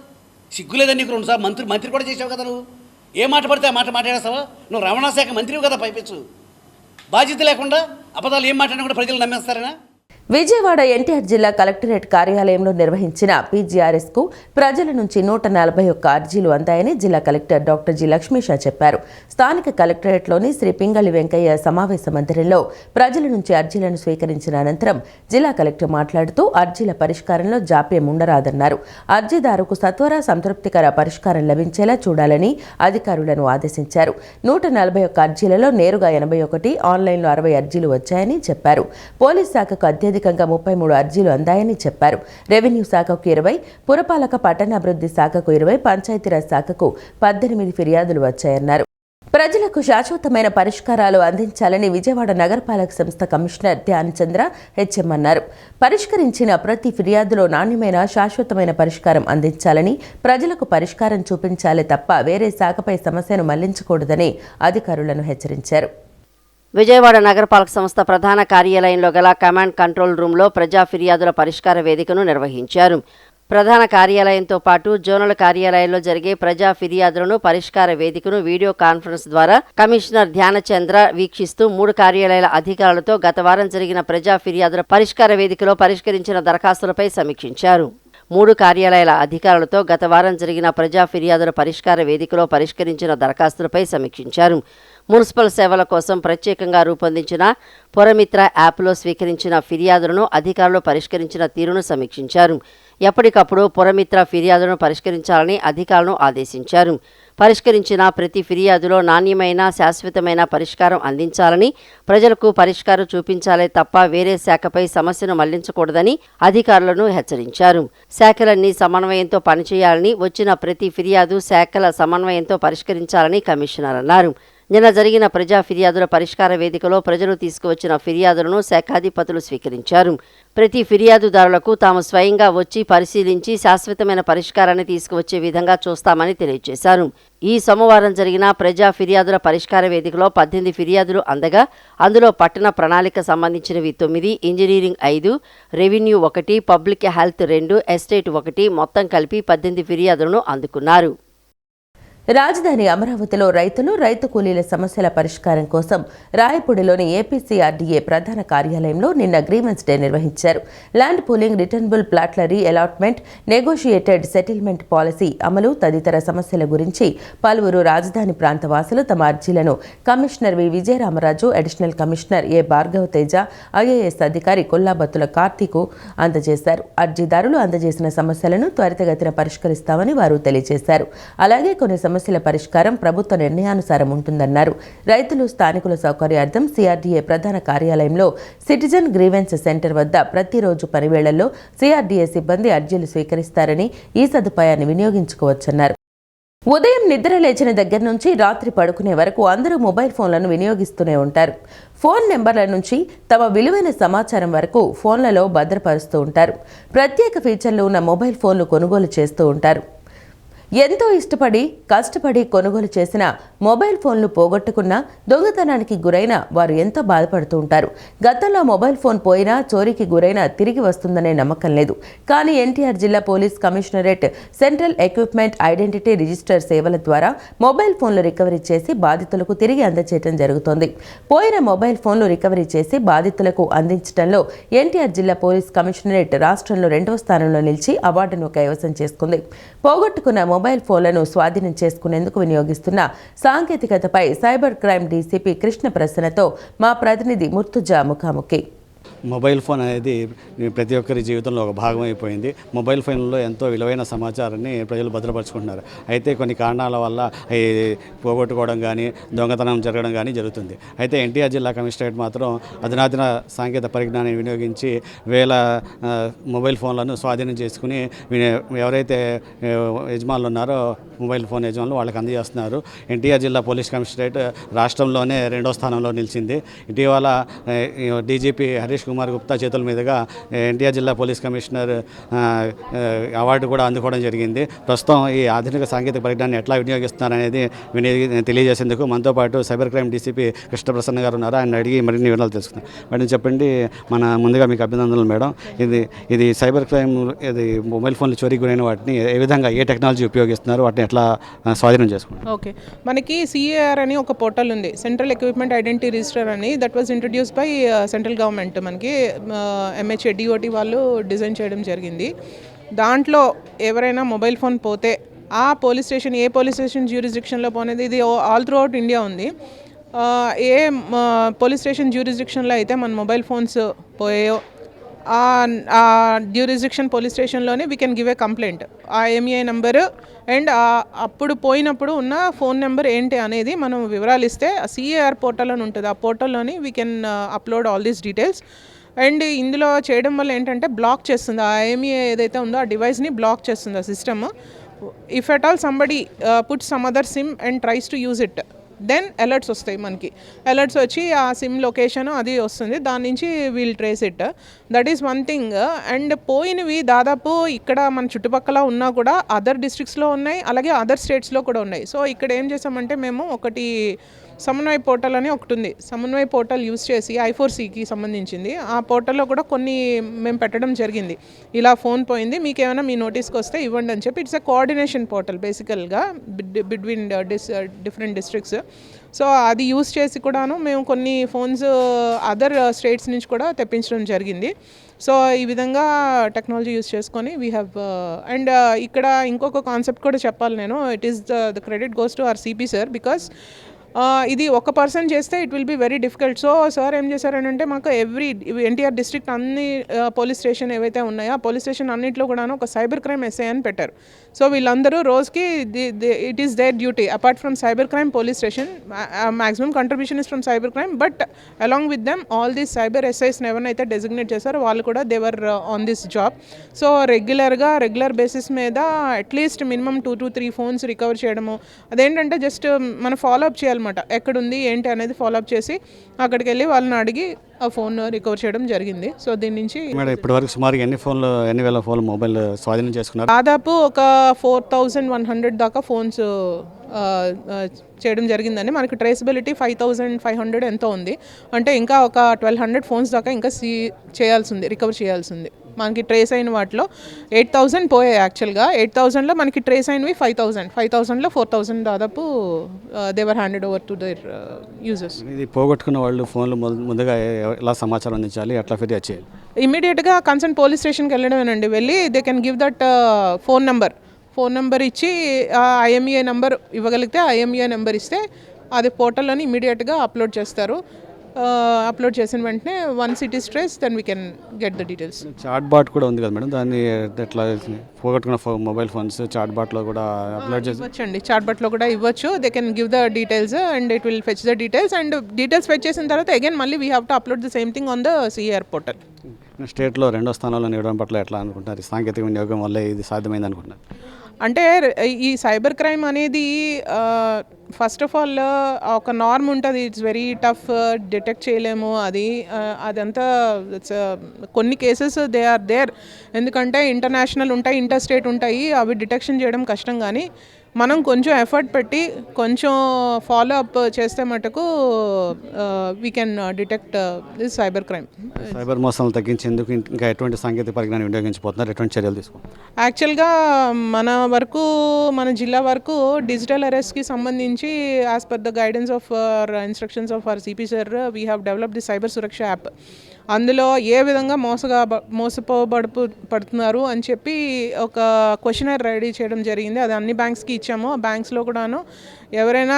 సిగ్గులేదని నీకు 2 సార్లు మంత్రి కూడా చేసావు కదా నువ్వు. ఏ మాట పడితే ఆ మాట మాట్లాడేస్తావా? నువ్వు రవాణా శాఖ మంత్రివి కదా, పైపెచ్చు. బాధ్యత లేకుండా అబద్ధాలు ఏం మాట్లాడినా కూడా ప్రజలు నమ్మేస్తారనా? విజయవాడ ఎన్టీఆర్ జిల్లా కలెక్టరేట్ కార్యాలయంలో నిర్వహించిన పీజీఆర్ఎస్కు ప్రజల నుంచి 141 అర్జీలు అందాయని జిల్లా కలెక్టర్ డాక్టర్ జి లక్ష్మీషా చెప్పారు. స్థానిక కలెక్టరేట్లోని శ్రీ పింగళి వెంకయ్య సమావేశ మందిరంలో ప్రజల నుంచి అర్జీలను స్వీకరించిన అనంతరం జిల్లా కలెక్టర్ మాట్లాడుతూ అర్జీల పరిష్కారంలో జాప్యం ఉండరాదన్నారు. అర్జీదారుకు సత్వర సంతృప్తికర పరిష్కారం లభించేలా చూడాలని అధికారులను ఆదేశించారు. 141 అర్జీలలో నేరుగా 81, ఆన్లైన్లో 60 అర్జీలు వచ్చాయని చెప్పారు. పోలీస్ శాఖకు అత్యధికంగా 33 అర్జీలు అందాయని చెప్పారు. రెవెన్యూ శాఖకు 20, పురపాలక పట్టణాభివృద్ధి శాఖకు 20, పంచాయతీరాజ్ శాఖకు 18 ఫిర్యాదులు వచ్చాయన్నారు. ప్రజలకు శాశ్వతమైన పరిష్కారాలు అందించాలని విజయవాడ నగరపాలక సంస్థ కమిషనర్ ధ్యానచంద్ర హెచ్ఎం అన్నారు. పరిష్కరించిన ప్రతి ఫిర్యాదులో నాణ్యమైన శాశ్వతమైన పరిష్కారం అందించాలని, ప్రజలకు పరిష్కారం చూపించాలే తప్ప వేరే శాఖపై సమస్యను మళ్లించకూడదని అధికారులను హెచ్చరించారు. విజయవాడ నగరపాలక సంస్థ ప్రధాన కార్యాలయంలో గల కమాండ్ కంట్రోల్ రూమ్లో ప్రజా ఫిర్యాదుల పరిష్కార వేదికను నిర్వహించారు. ప్రధాన కార్యాలయంతో పాటు జోనల్ కార్యాలయాల్లో జరిగే ప్రజా ఫిర్యాదులను పరిష్కార వేదికను వీడియో కాన్ఫరెన్స్ ద్వారా కమిషనర్ ధ్యానచంద్ర వీక్షిస్తూ 3 కార్యాలయాల అధికారులతో గత వారం జరిగిన ప్రజా ఫిర్యాదుల పరిష్కార వేదికలో పరిష్కరించిన దరఖాస్తులపై సమీక్షించారు. 3 కార్యాలయాల అధికారులతో గత వారం జరిగిన ప్రజా ఫిర్యాదుల పరిష్కార వేదికలో పరిష్కరించిన దరఖాస్తులపై సమీక్షించారు. మున్సిపల్ సేవల కోసం ప్రత్యేకంగా రూపొందించిన పురమిత్ర యాప్లో స్వీకరించిన ఫిర్యాదులను అధికారులు పరిష్కరించిన తీరును సమీక్షించారు. ఎప్పటికప్పుడు పురమిత్ర ఫిర్యాదులను పరిష్కరించాలని అధికారులను ఆదేశించారు. పరిష్కరించిన ప్రతి ఫిర్యాదులో నాణ్యమైన శాశ్వతమైన పరిష్కారం అందించాలని, ప్రజలకు పరిష్కారం చూపించాలే తప్ప వేరే శాఖపై సమస్యను మళ్లించకూడదని అధికారులను హెచ్చరించారు. శాఖలన్నీ సమన్వయంతో పనిచేయాలని, వచ్చిన ప్రతి ఫిర్యాదు శాఖల సమన్వయంతో పరిష్కరించాలని కమిషనర్ అన్నారు. నిన్న జరిగిన ప్రజా ఫిర్యాదుల పరిష్కార వేదికలో ప్రజలు తీసుకువచ్చిన ఫిర్యాదులను శాఖాధిపతులు స్వీకరించారు. ప్రతి ఫిర్యాదుదారులకు తాము స్వయంగా వచ్చి పరిశీలించి శాశ్వతమైన పరిష్కారాన్ని తీసుకువచ్చే విధంగా చూస్తామని తెలియజేశారు. ఈ సోమవారం జరిగిన ప్రజా ఫిర్యాదుల పరిష్కార వేదికలో 18 ఫిర్యాదులు అందగా అందులో పట్టణ ప్రణాళిక సంబంధించినవి 9, engineering 5, revenue 1, public health 2, estate 1 మొత్తం కలిపి 18 ఫిర్యాదులను అందుకున్నారు. రాజధాని అమరావతిలో రైతు కూలీల సమస్యల పరిష్కారం కోసం రాయపూడిలోని ఏపీసీఆర్డీఏ ప్రధాన కార్యాలయంలో నిన్న గ్రీవెన్స్ డే నిర్వహించారు. ల్యాండ్ పూలింగ్, రిటర్నబుల్ ప్లాట్ల రీఅలాట్మెంట్, నెగోషియేటెడ్ సెటిల్మెంట్ పాలసీ అమలు తదితర సమస్యల గురించి పలువురు రాజధాని ప్రాంత వాసులు తమ అర్జీలను commissioner V Vijayaramaraju, additional commissioner A Bhargava Teja, IAS అధికారి కొల్లాబత్తుల కార్తీకు అందజేశారు. అర్జీదారులు అందజేసిన సమస్యలను త్వరితగతిన పరిష్కరిస్తామని వారు తెలియజేశారు. అలాగే కొన్ని సమస్యల పరిష్కారం ప్రభుత్వ నిర్ణయానుసారం ఉంటుందన్నారు. రైతులు స్థానికుల సౌకర్యార్థం సిఆర్డీఏ ప్రధాన కార్యాలయంలో సిటిజన్ గ్రీవెన్స్ సెంటర్ వద్ద ప్రతిరోజు పనివేళల్లో సిఆర్డీఏ సిబ్బంది అర్జీలు స్వీకరిస్తారని, ఈ సదుపాయాన్ని వినియోగించుకోవచ్చన్నారు. ఉదయం నిద్ర లేచిన దగ్గర నుంచి రాత్రి పడుకునే వరకు అందరూ మొబైల్ ఫోన్లను వినియోగిస్తూనే ఉంటారు. ఫోన్ నెంబర్ల నుంచి తమ విలువైన సమాచారం వరకు ఫోన్లలో భద్రపరుస్తూ ఉంటారు. ప్రత్యేక ఫీచర్లు ఉన్న మొబైల్ ఫోన్లు కొనుగోలు చేస్తూ ఉంటారు. ఎంతో ఇష్టపడి కష్టపడి కొనుగోలు చేసిన మొబైల్ ఫోన్లు పోగొట్టుకున్నా దొంగతనానికి గురైన వారు ఎంతో బాధపడుతూ ఉంటారు. గతంలో మొబైల్ ఫోన్ పోయినా చోరీకి గురైనా తిరిగి వస్తుందనే నమ్మకం లేదు. కానీ ఎన్టీఆర్ జిల్లా police commissionerate central equipment identity register సేవల ద్వారా మొబైల్ ఫోన్లు రికవరీ చేసి బాధితులకు తిరిగి అందజేయడం జరుగుతోంది. పోయిన మొబైల్ ఫోన్లు రికవరీ చేసి బాధితులకు అందించడంలో ఎన్టీఆర్ జిల్లా పోలీస్ కమిషనరేట్ రాష్ట్రంలో 2వ స్థానంలో నిలిచి అవార్డును కైవసం చేసుకుంది. పోగొట్టుకున్న మొబైల్ ఫోన్లను స్వాధీనం చేసుకునేందుకు వినియోగిస్తున్న సాంకేతికతపై సైబర్ క్రైమ్ డీసీపీ కృష్ణ ప్రసన్నతో మా ప్రతినిధి ముర్తుజా ముఖాముఖి. మొబైల్ ఫోన్ అనేది ప్రతి ఒక్కరి జీవితంలో ఒక భాగం అయిపోయింది. మొబైల్ ఫోన్లో ఎంతో విలువైన సమాచారాన్ని ప్రజలు భద్రపరుచుకుంటున్నారు. అయితే కొన్ని కారణాల వల్ల పోగొట్టుకోవడం కానీ దొంగతనం జరగడం కానీ జరుగుతుంది. అయితే ఎన్టీఆర్ జిల్లా కమిషనరేట్ మాత్రం అధునాతన సాంకేతిక పరిజ్ఞానాన్ని వినియోగించి వేల మొబైల్ ఫోన్లను స్వాధీనం చేసుకుని ఎవరైతే యజమానులు ఉన్నారో మొబైల్ ఫోన్ యజమానులు వాళ్ళకి అందజేస్తున్నారు. ఎన్టీఆర్ జిల్లా పోలీస్ కమిషనరేట్ రాష్ట్రంలోనే 2వ స్థానంలో నిలిచింది. ఇటీవల డీజీపీ హరీష్ కుమార్ గుప్తా చేతుల మీదుగా ఎన్టీఆర్ జిల్లా పోలీస్ కమిషనర్ అవార్డు కూడా అందుకోవడం జరిగింది. ప్రస్తుతం ఈ ఆధునిక సాంకేతిక పరిజ్ఞానాన్ని ఎట్లా వినియోగిస్తున్నారనేది తెలియజేసేందుకు మనతో పాటు cyber crime DCP Krishna Prasanna గారు ఉన్నారు. ఆయన అడిగి మరిన్ని వివరాలు తెలుసుకుందాం. మేడం చెప్పండి, ముందుగా మీకు అభినందనలు మేడం. ఇది సైబర్ క్రైమ్ ఇది మొబైల్ ఫోన్లు చోరీకి గురైన వాటిని ఏ విధంగా ఏ టెక్నాలజీ ఉపయోగిస్తున్నారు, వాటిని ఎట్లా స్వాధీనం చేసుకుంటారు? ఓకే, మనకి సిఏఆర్ అని ఒక పోర్టల్ ఉంది, సెంట్రల్ ఎక్విప్మెంట్ ఐడెంటిటీ రిజిస్టర్ అని. That was introduce by central government. మనకి ఎంహెచ్ఏ డిఓటి వాళ్ళు డిజైన్ చేయడం జరిగింది. దాంట్లో ఎవరైనా మొబైల్ ఫోన్ పోతే ఆ పోలీస్ స్టేషన్ ఏ పోలీస్ స్టేషన్ జ్యూరిస్డిక్షన్లో పోనేది, ఇది ఆల్ త్రూ అవుట్ ఇండియా ఉంది. ఏ పోలీస్ స్టేషన్ జ్యూరిస్డిక్షన్లో అయితే మన మొబైల్ ఫోన్స్ పోయాయో ఆ జ్యూరిస్డిక్షన్ పోలీస్ స్టేషన్లోనే we can give a complaint. ఆ ఎంఈఐ నెంబరు అండ్ అప్పుడు పోయినప్పుడు ఉన్న ఫోన్ నెంబర్ ఏంటి అనేది మనం వివరాలు ఇస్తే సిఏఆర్ పోర్టల్ అని ఉంటుంది. ఆ పోర్టల్లోని we can upload all these details. And ఇందులో చేయడం వల్ల ఏంటంటే బ్లాక్ చేస్తుంది, ఆ ఎంఈఐ ఏదైతే ఉందో ఆ డివైస్ని బ్లాక్ చేస్తుంది ఆ system. If at all somebody put some other SIM and tries to use it, then alerts వస్తాయి. మనకి అలర్ట్స్ వచ్చి ఆ సిమ్ లొకేషన్ అది వస్తుంది, దాని నుంచి we'll trace it. That is one thing. And పోయినవి దాదాపు ఇక్కడ మన చుట్టుపక్కల ఉన్నా కూడా అదర్ డిస్ట్రిక్ట్స్లో ఉన్నాయి, అలాగే అదర్ స్టేట్స్లో కూడా ఉన్నాయి. సో ఇక్కడ ఏం చేసామంటే మేము ఒకటి సమన్వయ పోర్టల్ అని ఒకటి ఉంది. సమన్వయ పోర్టల్ యూజ్ చేసి I4Cకి సంబంధించింది ఆ పోర్టల్లో కూడా కొన్ని మేము పెట్టడం జరిగింది. ఇలా ఫోన్ పోయింది, మీకు ఏమైనా మీ నోటీస్కి వస్తే ఇవ్వండి అని చెప్పి. ఇట్స్ ఎ కోఆర్డినేషన్ పోర్టల్ బేసికల్గా బిట్వీన్ డిఫరెంట్ డిస్ట్రిక్ట్స్. సో అది యూజ్ చేసి కూడాను మేము కొన్ని ఫోన్స్ అదర్ స్టేట్స్ నుంచి కూడా తెప్పించడం జరిగింది. సో ఈ విధంగా టెక్నాలజీ యూజ్ చేసుకొని వీ హ్యావ్ అండ్ ఇక్కడ ఇంకొక కాన్సెప్ట్ కూడా చెప్పాలి నేను. It is the credit goes to our CP sir, because ఇది ఒక పర్సన్ చేస్తే it will be very difficult. So sir ఏం చేశారనంటే మాకు ఎన్టీఆర్ డిస్ట్రిక్ట్ అన్ని పోలీస్ స్టేషన్ ఏవైతే ఉన్నాయో ఆ పోలీస్ స్టేషన్ అన్నింటిలో కూడా ఒక సైబర్ క్రైమ్ ఎస్ఐ అని పెట్టారు. సో వీళ్ళందరూ రోజుకి it is their duty apart from cyber crime police station. Maximum contribution is from cyber crime, but along with them all these cyber ఎస్ఐస్ని ఎవరినైతే డెసిగ్నేట్ చేశారో వాళ్ళు కూడా they're on this job. So regular basis మీద at least minimum 2 to 3 phones recover చేయడము. అదేంటంటే just మనం follow up చేయాలి, ఎక్కడుంది ఏంటి అనేది ఫాలోఅప్ చేసి అక్కడికి వెళ్ళి వాళ్ళని అడిగి ఆ ఫోన్ రికవర్ చేయడం జరిగింది. సో దీని నుంచి ఇప్పటివరకు సుమారు ఎన్ని వేల ఫోన్లు మొబైల్ స్వాధీనం చేసుకున్నారు? దాదాపు ఒక 4100 దాకా ఫోన్స్ చేయడం జరిగిందండి. మనకి ట్రేసబిలిటీ 5500 ఎంతో ఉంది. అంటే ఇంకా ఒక 1200 ఫోన్స్ దాకా ఇంకా రికవర్ చేయాల్సింది. మనకి ట్రేస్ అయిన వాటిలో 8000 పోయాయి. యాక్చువల్గా 8000లో మనకి ట్రేస్ అయినవి 5000లో 4000 దాదాపు they're handed over to their users. ఇది పోగొట్టుకున్న వాళ్ళు ఫోన్లు ముందుగా ఎలా సమాచారం అందించాలి, ఎట్లా ఫిర్యాదు చేయాలి? ఇమీడియట్గా కన్సర్న్ పోలీస్ స్టేషన్కి వెళ్ళడమేనండి. వెళ్ళి they can give that phone number ఇచ్చి IMEI నెంబర్ ఇవ్వగలిగితే IMEI నెంబర్ ఇస్తే అది పోర్టల్లోని ఇమీడియట్గా అప్లోడ్ చేస్తారు. అప్లోడ్ చేసిన వెంటనే once it is trace then we can get the details. Chat bot కూడా ఉంది కదా మేడం, దాన్ని ఎట్లా పోగొట్టుకున్న మొబైల్ ఫోన్స్ చాట్ బాట్లో కూడా అప్లోడ్ ఇవ్వచ్చండి. చాట్ బాట్లో కూడా ఇవ్వచ్చు. They can give the details and it will fetch the details. And details fetch చేసిన తర్వాత అగైన్ మళ్ళీ we have to upload the same thing on the CR portal. స్టేట్లో 2వ స్థానంలో నిలవడం పట్ల ఎట్లా అనుకుంటున్నారు? సాంకేతిక వినియోగం వల్ల ఇది సాధ్యమైంది అనుకుంటున్నారు? అంటే ఈ సైబర్ క్రైమ్ అనేది ఫస్ట్ ఆఫ్ ఆల్ ఒక నార్మ్ ఉంటుంది, ఇట్స్ వెరీ టఫ్, డిటెక్ట్ చేయలేము అది అదంతా కొన్ని కేసెస్ దే ఆర్ దేర్, ఎందుకంటే ఇంటర్నేషనల్ ఉంటాయి, ఇంటర్ స్టేట్ ఉంటాయి, అవి డిటెక్షన్ చేయడం కష్టం. కానీ మనం కొంచెం ఎఫర్ట్ పెట్టి కొంచెం ఫాలో అప్ చేస్తే మటుకు we can detect this cyber crime. Cyber మోసాలను తగ్గించేందుకు ఇంకా ఎటువంటి సాంకేతిక పరిజ్ఞానం వినియోగించబోతున్నారు, ఎటువంటి చర్యలు తీసుకుంటారు? యాక్చువల్గా మన జిల్లా వరకు డిజిటల్ అరెస్ట్కి సంబంధించి as per the guidance of instructions of our CP sir we have developed the cyber Suraksha app. అందులో ఏ విధంగా మోసపోబడుతున్నారు అని చెప్పి ఒక క్వశ్చనర్ రెడీ చేయడం జరిగింది. అది అన్ని బ్యాంక్స్కి ఇచ్చాము. బ్యాంక్స్లో కూడాను ఎవరైనా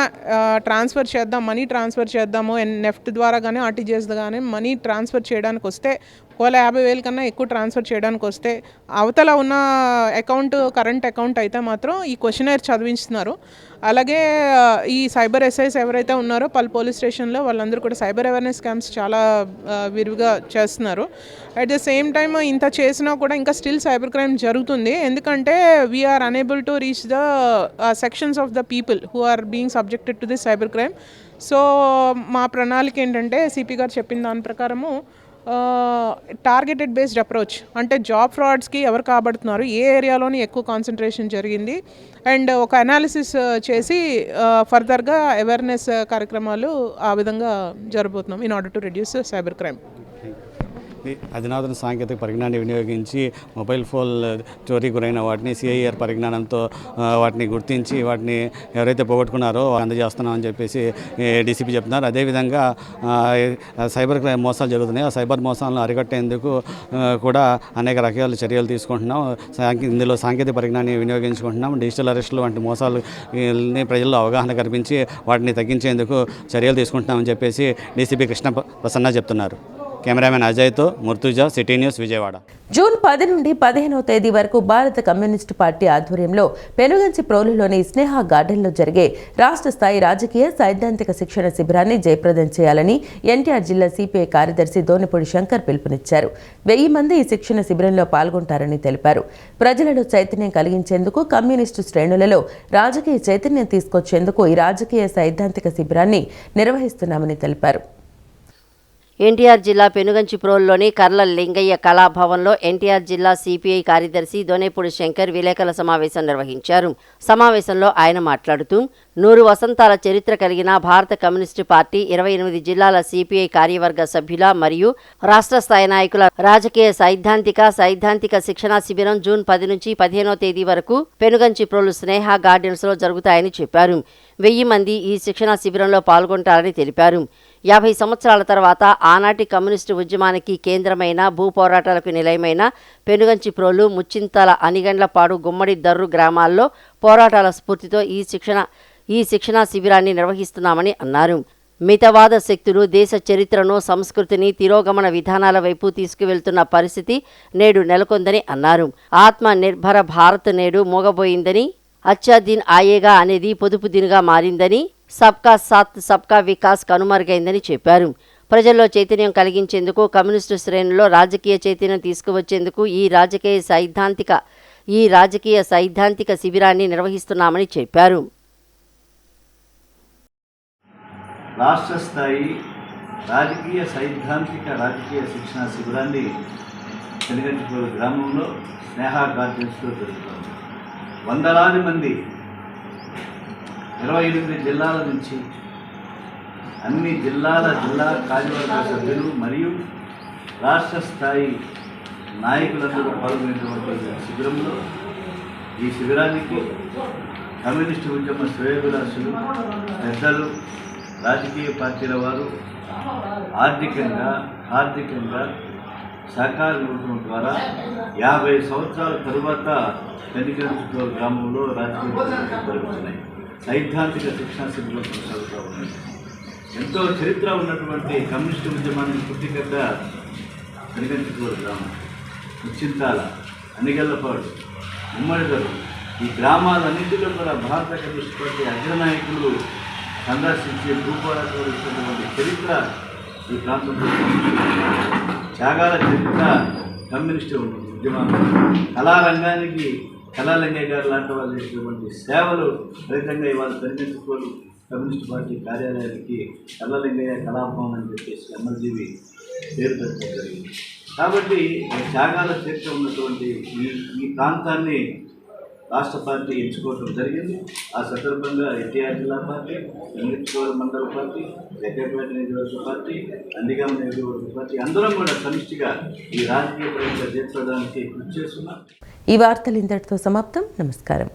ట్రాన్స్ఫర్ చేద్దాం, మనీ ట్రాన్స్ఫర్ చేద్దాము నెఫ్ట్ ద్వారా కానీ ఆర్టీజీఎస్ కానీ మనీ ట్రాన్స్ఫర్ చేయడానికి వస్తే, ఒకవేళ 50,000 కన్నా ఎక్కువ ట్రాన్స్ఫర్ చేయడానికి వస్తే అవతల ఉన్న అకౌంట్ కరెంట్ అకౌంట్ అయితే మాత్రం ఈ క్వశ్చనర్ చదివిస్తున్నారు. అలాగే ఈ సైబర్ ఎస్ఐస్ ఎవరైతే ఉన్నారో పలు పోలీస్ స్టేషన్లో వాళ్ళందరూ కూడా సైబర్ అవేర్నెస్ క్యాంప్స్ చాలా విరివిగా చేస్తున్నారు. అట్ ద సేమ్ టైమ్ ఇంత చేసినా కూడా ఇంకా స్టిల్ సైబర్ క్రైమ్ జరుగుతుంది. ఎందుకంటే we are unable to reach the sections of the people who are being subjected to this cyber crime. So మా ప్రణాళిక ఏంటంటే సిపి గారు చెప్పిన దాని ప్రకారము టార్గెటెడ్ బేస్డ్ అప్రోచ్, అంటే జాబ్ ఫ్రాడ్స్కి ఎవరు కాబడుతున్నారు, ఏ ఏరియాలోని ఎక్కువ కాన్సన్ట్రేషన్ జరిగింది, అండ్ ఒక అనాలిసిస్ చేసి ఫర్దర్గా అవేర్నెస్ కార్యక్రమాలు ఆ విధంగా జరగబోతున్నాం in order to reduce cyber crime. అధునాతన సాంకేతిక పరిజ్ఞానాన్ని వినియోగించి మొబైల్ ఫోన్ చోరీ గురైన వాటిని సిఐఆర్ పరిజ్ఞానంతో వాటిని గుర్తించి వాటిని ఎవరైతే పోగొట్టుకున్నారో అందజేస్తున్నామని చెప్పేసి డీసీపీ చెప్తున్నారు. అదేవిధంగా సైబర్ క్రైమ్ మోసాలు జరుగుతున్నాయి, ఆ సైబర్ మోసాలను అరికట్టేందుకు కూడా అనేక రకాల చర్యలు తీసుకుంటున్నాం. ఇందులో సాంకేతిక పరిజ్ఞానాన్ని వినియోగించుకుంటున్నాం. డిజిటల్ అరెస్టులు వంటి మోసాలని ప్రజల్లో అవగాహన కల్పించి వాటిని తగ్గించేందుకు చర్యలు తీసుకుంటున్నామని చెప్పేసి డీసీపీ కృష్ణ ప్రసన్న చెప్తున్నారు. కెమెరామెన్ అజయ్తో Murtuza, city news, Vijayawada. June 10 నుండి 15వ తేదీ వరకు భారత కమ్యూనిస్టు పార్టీ ఆధ్వర్యంలో పెనుగంచి ప్రోలులోని స్నేహ గార్డెన్లో జరిగే రాష్ట్ర స్థాయి రాజకీయ సైద్ధాంతిక శిక్షణ శిబిరాన్ని జయప్రదం చేయాలని ఎన్టీఆర్ జిల్లా సిపిఐ కార్యదర్శి దోనిపూడి శంకర్ పిలుపునిచ్చారు. 1000 మంది ఈ శిక్షణ శిబిరంలో పాల్గొంటారని తెలిపారు. ప్రజలలో చైతన్యం కలిగించేందుకు, కమ్యూనిస్టు శ్రేణులలో రాజకీయ చైతన్యం తీసుకొచ్చేందుకు ఈ రాజకీయ సైద్ధాంతిక శిబిరాన్ని నిర్వహిస్తున్నామని తెలిపారు. ఎన్టీఆర్ జిల్లా పెనుగంచి ప్రోల్లోని కర్ల లింగయ్య కళాభవన్లో ఎన్టీఆర్ జిల్లా సిపిఐ కార్యదర్శి దోనేపూడి శంకర్ విలేకరుల సమావేశం నిర్వహించారు. సమావేశంలో ఆయన మాట్లాడుతూ 100 వసంతాల చరిత్ర కలిగిన భారత కమ్యూనిస్టు పార్టీ 28 జిల్లాల సిపిఐ కార్యవర్గ సభ్యుల మరియు రాష్ట్ర స్థాయి నాయకుల రాజకీయ సైద్ధాంతిక శిక్షణా శిబిరం జూన్ 10 నుంచి 15వ తేదీ వరకు పెనుగంచి ప్రోలు స్నేహ గార్డెన్స్లో జరుగుతాయని చెప్పారు. 1000 మంది ఈ శిక్షణా శిబిరంలో పాల్గొంటారని తెలిపారు. 50 సంవత్సరాల తర్వాత ఆనాటి కమ్యూనిస్టు ఉద్యమానికి కేంద్రమైన, భూపోరాటాలకు నిలయమైన పెనుగంచి ప్రోలు, ముచ్చింతల, అనిగండ్లపాడు, గుమ్మడి దర్రు గ్రామాల్లో పోరాటాల స్ఫూర్తితో ఈ శిక్షణా శిబిరాన్ని నిర్వహిస్తున్నామని అన్నారు. మితవాద శక్తులు దేశ చరిత్రను, సంస్కృతిని తిరోగమన విధానాల వైపు తీసుకువెళ్తున్న పరిస్థితి నేడు నెలకొందని అన్నారు. ఆత్మ నిర్భర భారత్ నేడు మోగబోయిందని, అచ్చా దిన్ ఆయేగా అనేది పొదుపు దినుగా మారిందని, సబ్కా సాత్ సబ్కా వికాస్ కనుమరుగైందని చెప్పారు. ప్రజల్లో చైతన్యం కలిగించేందుకు, కమ్యూనిస్టు శ్రేణుల్లో రాజకీయ చైతన్యం తీసుకువచ్చేందుకు ఈ రాజకీయ సైద్ధాంతిక శిబిరాన్ని నిర్వహిస్తున్నామని చెప్పారు. రాష్ట్ర స్థాయి రాజకీయ శిక్షణ శిబిరాన్ని పెనుగంచిప్రోలు గ్రామంలో స్నేహ గార్డెన్స్లో జరుగుతుంది. వందలాది మంది 28 జిల్లాల నుంచి అన్ని జిల్లా కార్యవర్గ సభ్యులు మరియు రాష్ట్ర స్థాయి నాయకులందరూ పాల్గొనేటువంటి శిబిరంలో ఈ శిబిరానికి కమ్యూనిస్టు ఉద్యమ శ్రేయోభిలాషులు, పెద్దలు, రాజకీయ పార్టీల వారు ఆర్థికంగా సహకారం ఇవ్వడం ద్వారా 50 సంవత్సరాల తరువాత పెనుగంచిప్రోలు గ్రామంలో రాజకీయ జరుగుతున్నాయి. సైద్ధాంతిక శిక్షణ శిబిరం కొనసాగుతూ ఉన్నాయి. ఎంతో చరిత్ర ఉన్నటువంటి కమ్యూనిస్టు ఉద్యమానికి పుట్టిగడ్డ పెనుగంచిప్రోలు గ్రామం, ముచ్చింతాల, అనిగల్లపాడు, ఉమ్మడిదరు, ఈ గ్రామాలన్నింటిలో కూడా భారత కమ్యూనిస్టు పార్టీ అగ్రనాయకులు సందర్శించి భూపోరాటాలు ఇచ్చినటువంటి చరిత్ర ఈ ప్రాంతంలో త్యాగాల చరిత్ర కమ్యూనిస్టు ఉద్యమాలు, కళారంగానికి కళాలింగయ్య గారు లాంటి వాళ్ళు చేసినటువంటి సేవలు ఫలితంగా ఇవాళ పెరిగించుకోలు కమ్యూనిస్ట్ పార్టీ కార్యాలయానికి కళాలింగయ్య కళాభవన్ అని చెప్పేసి అమరజీవి పేరు పెట్టడం జరిగింది. కాబట్టి త్యాగాల చరిత్ర ఉన్నటువంటి ఈ ప్రాంతాన్ని రాష్ట్ర పార్టీ ఎంచుకోవడం జరిగింది. ఆ సందర్భంగా ఎన్టీఆర్ జిల్లా పార్టీ, వెంకటేశ్వర మండల పార్టీ, జగ్గపేట నియోజకవర్గ పార్టీ, నందిగామ నియోజకవర్గ పార్టీ అందరం కూడా సమిష్టిగా ఈ రాజకీయ ప్రవేశ చేర్చడానికి కృషి చేస్తున్నాం. ఈ వార్తలు ఇంతటితో సమాప్తం. నమస్కారం.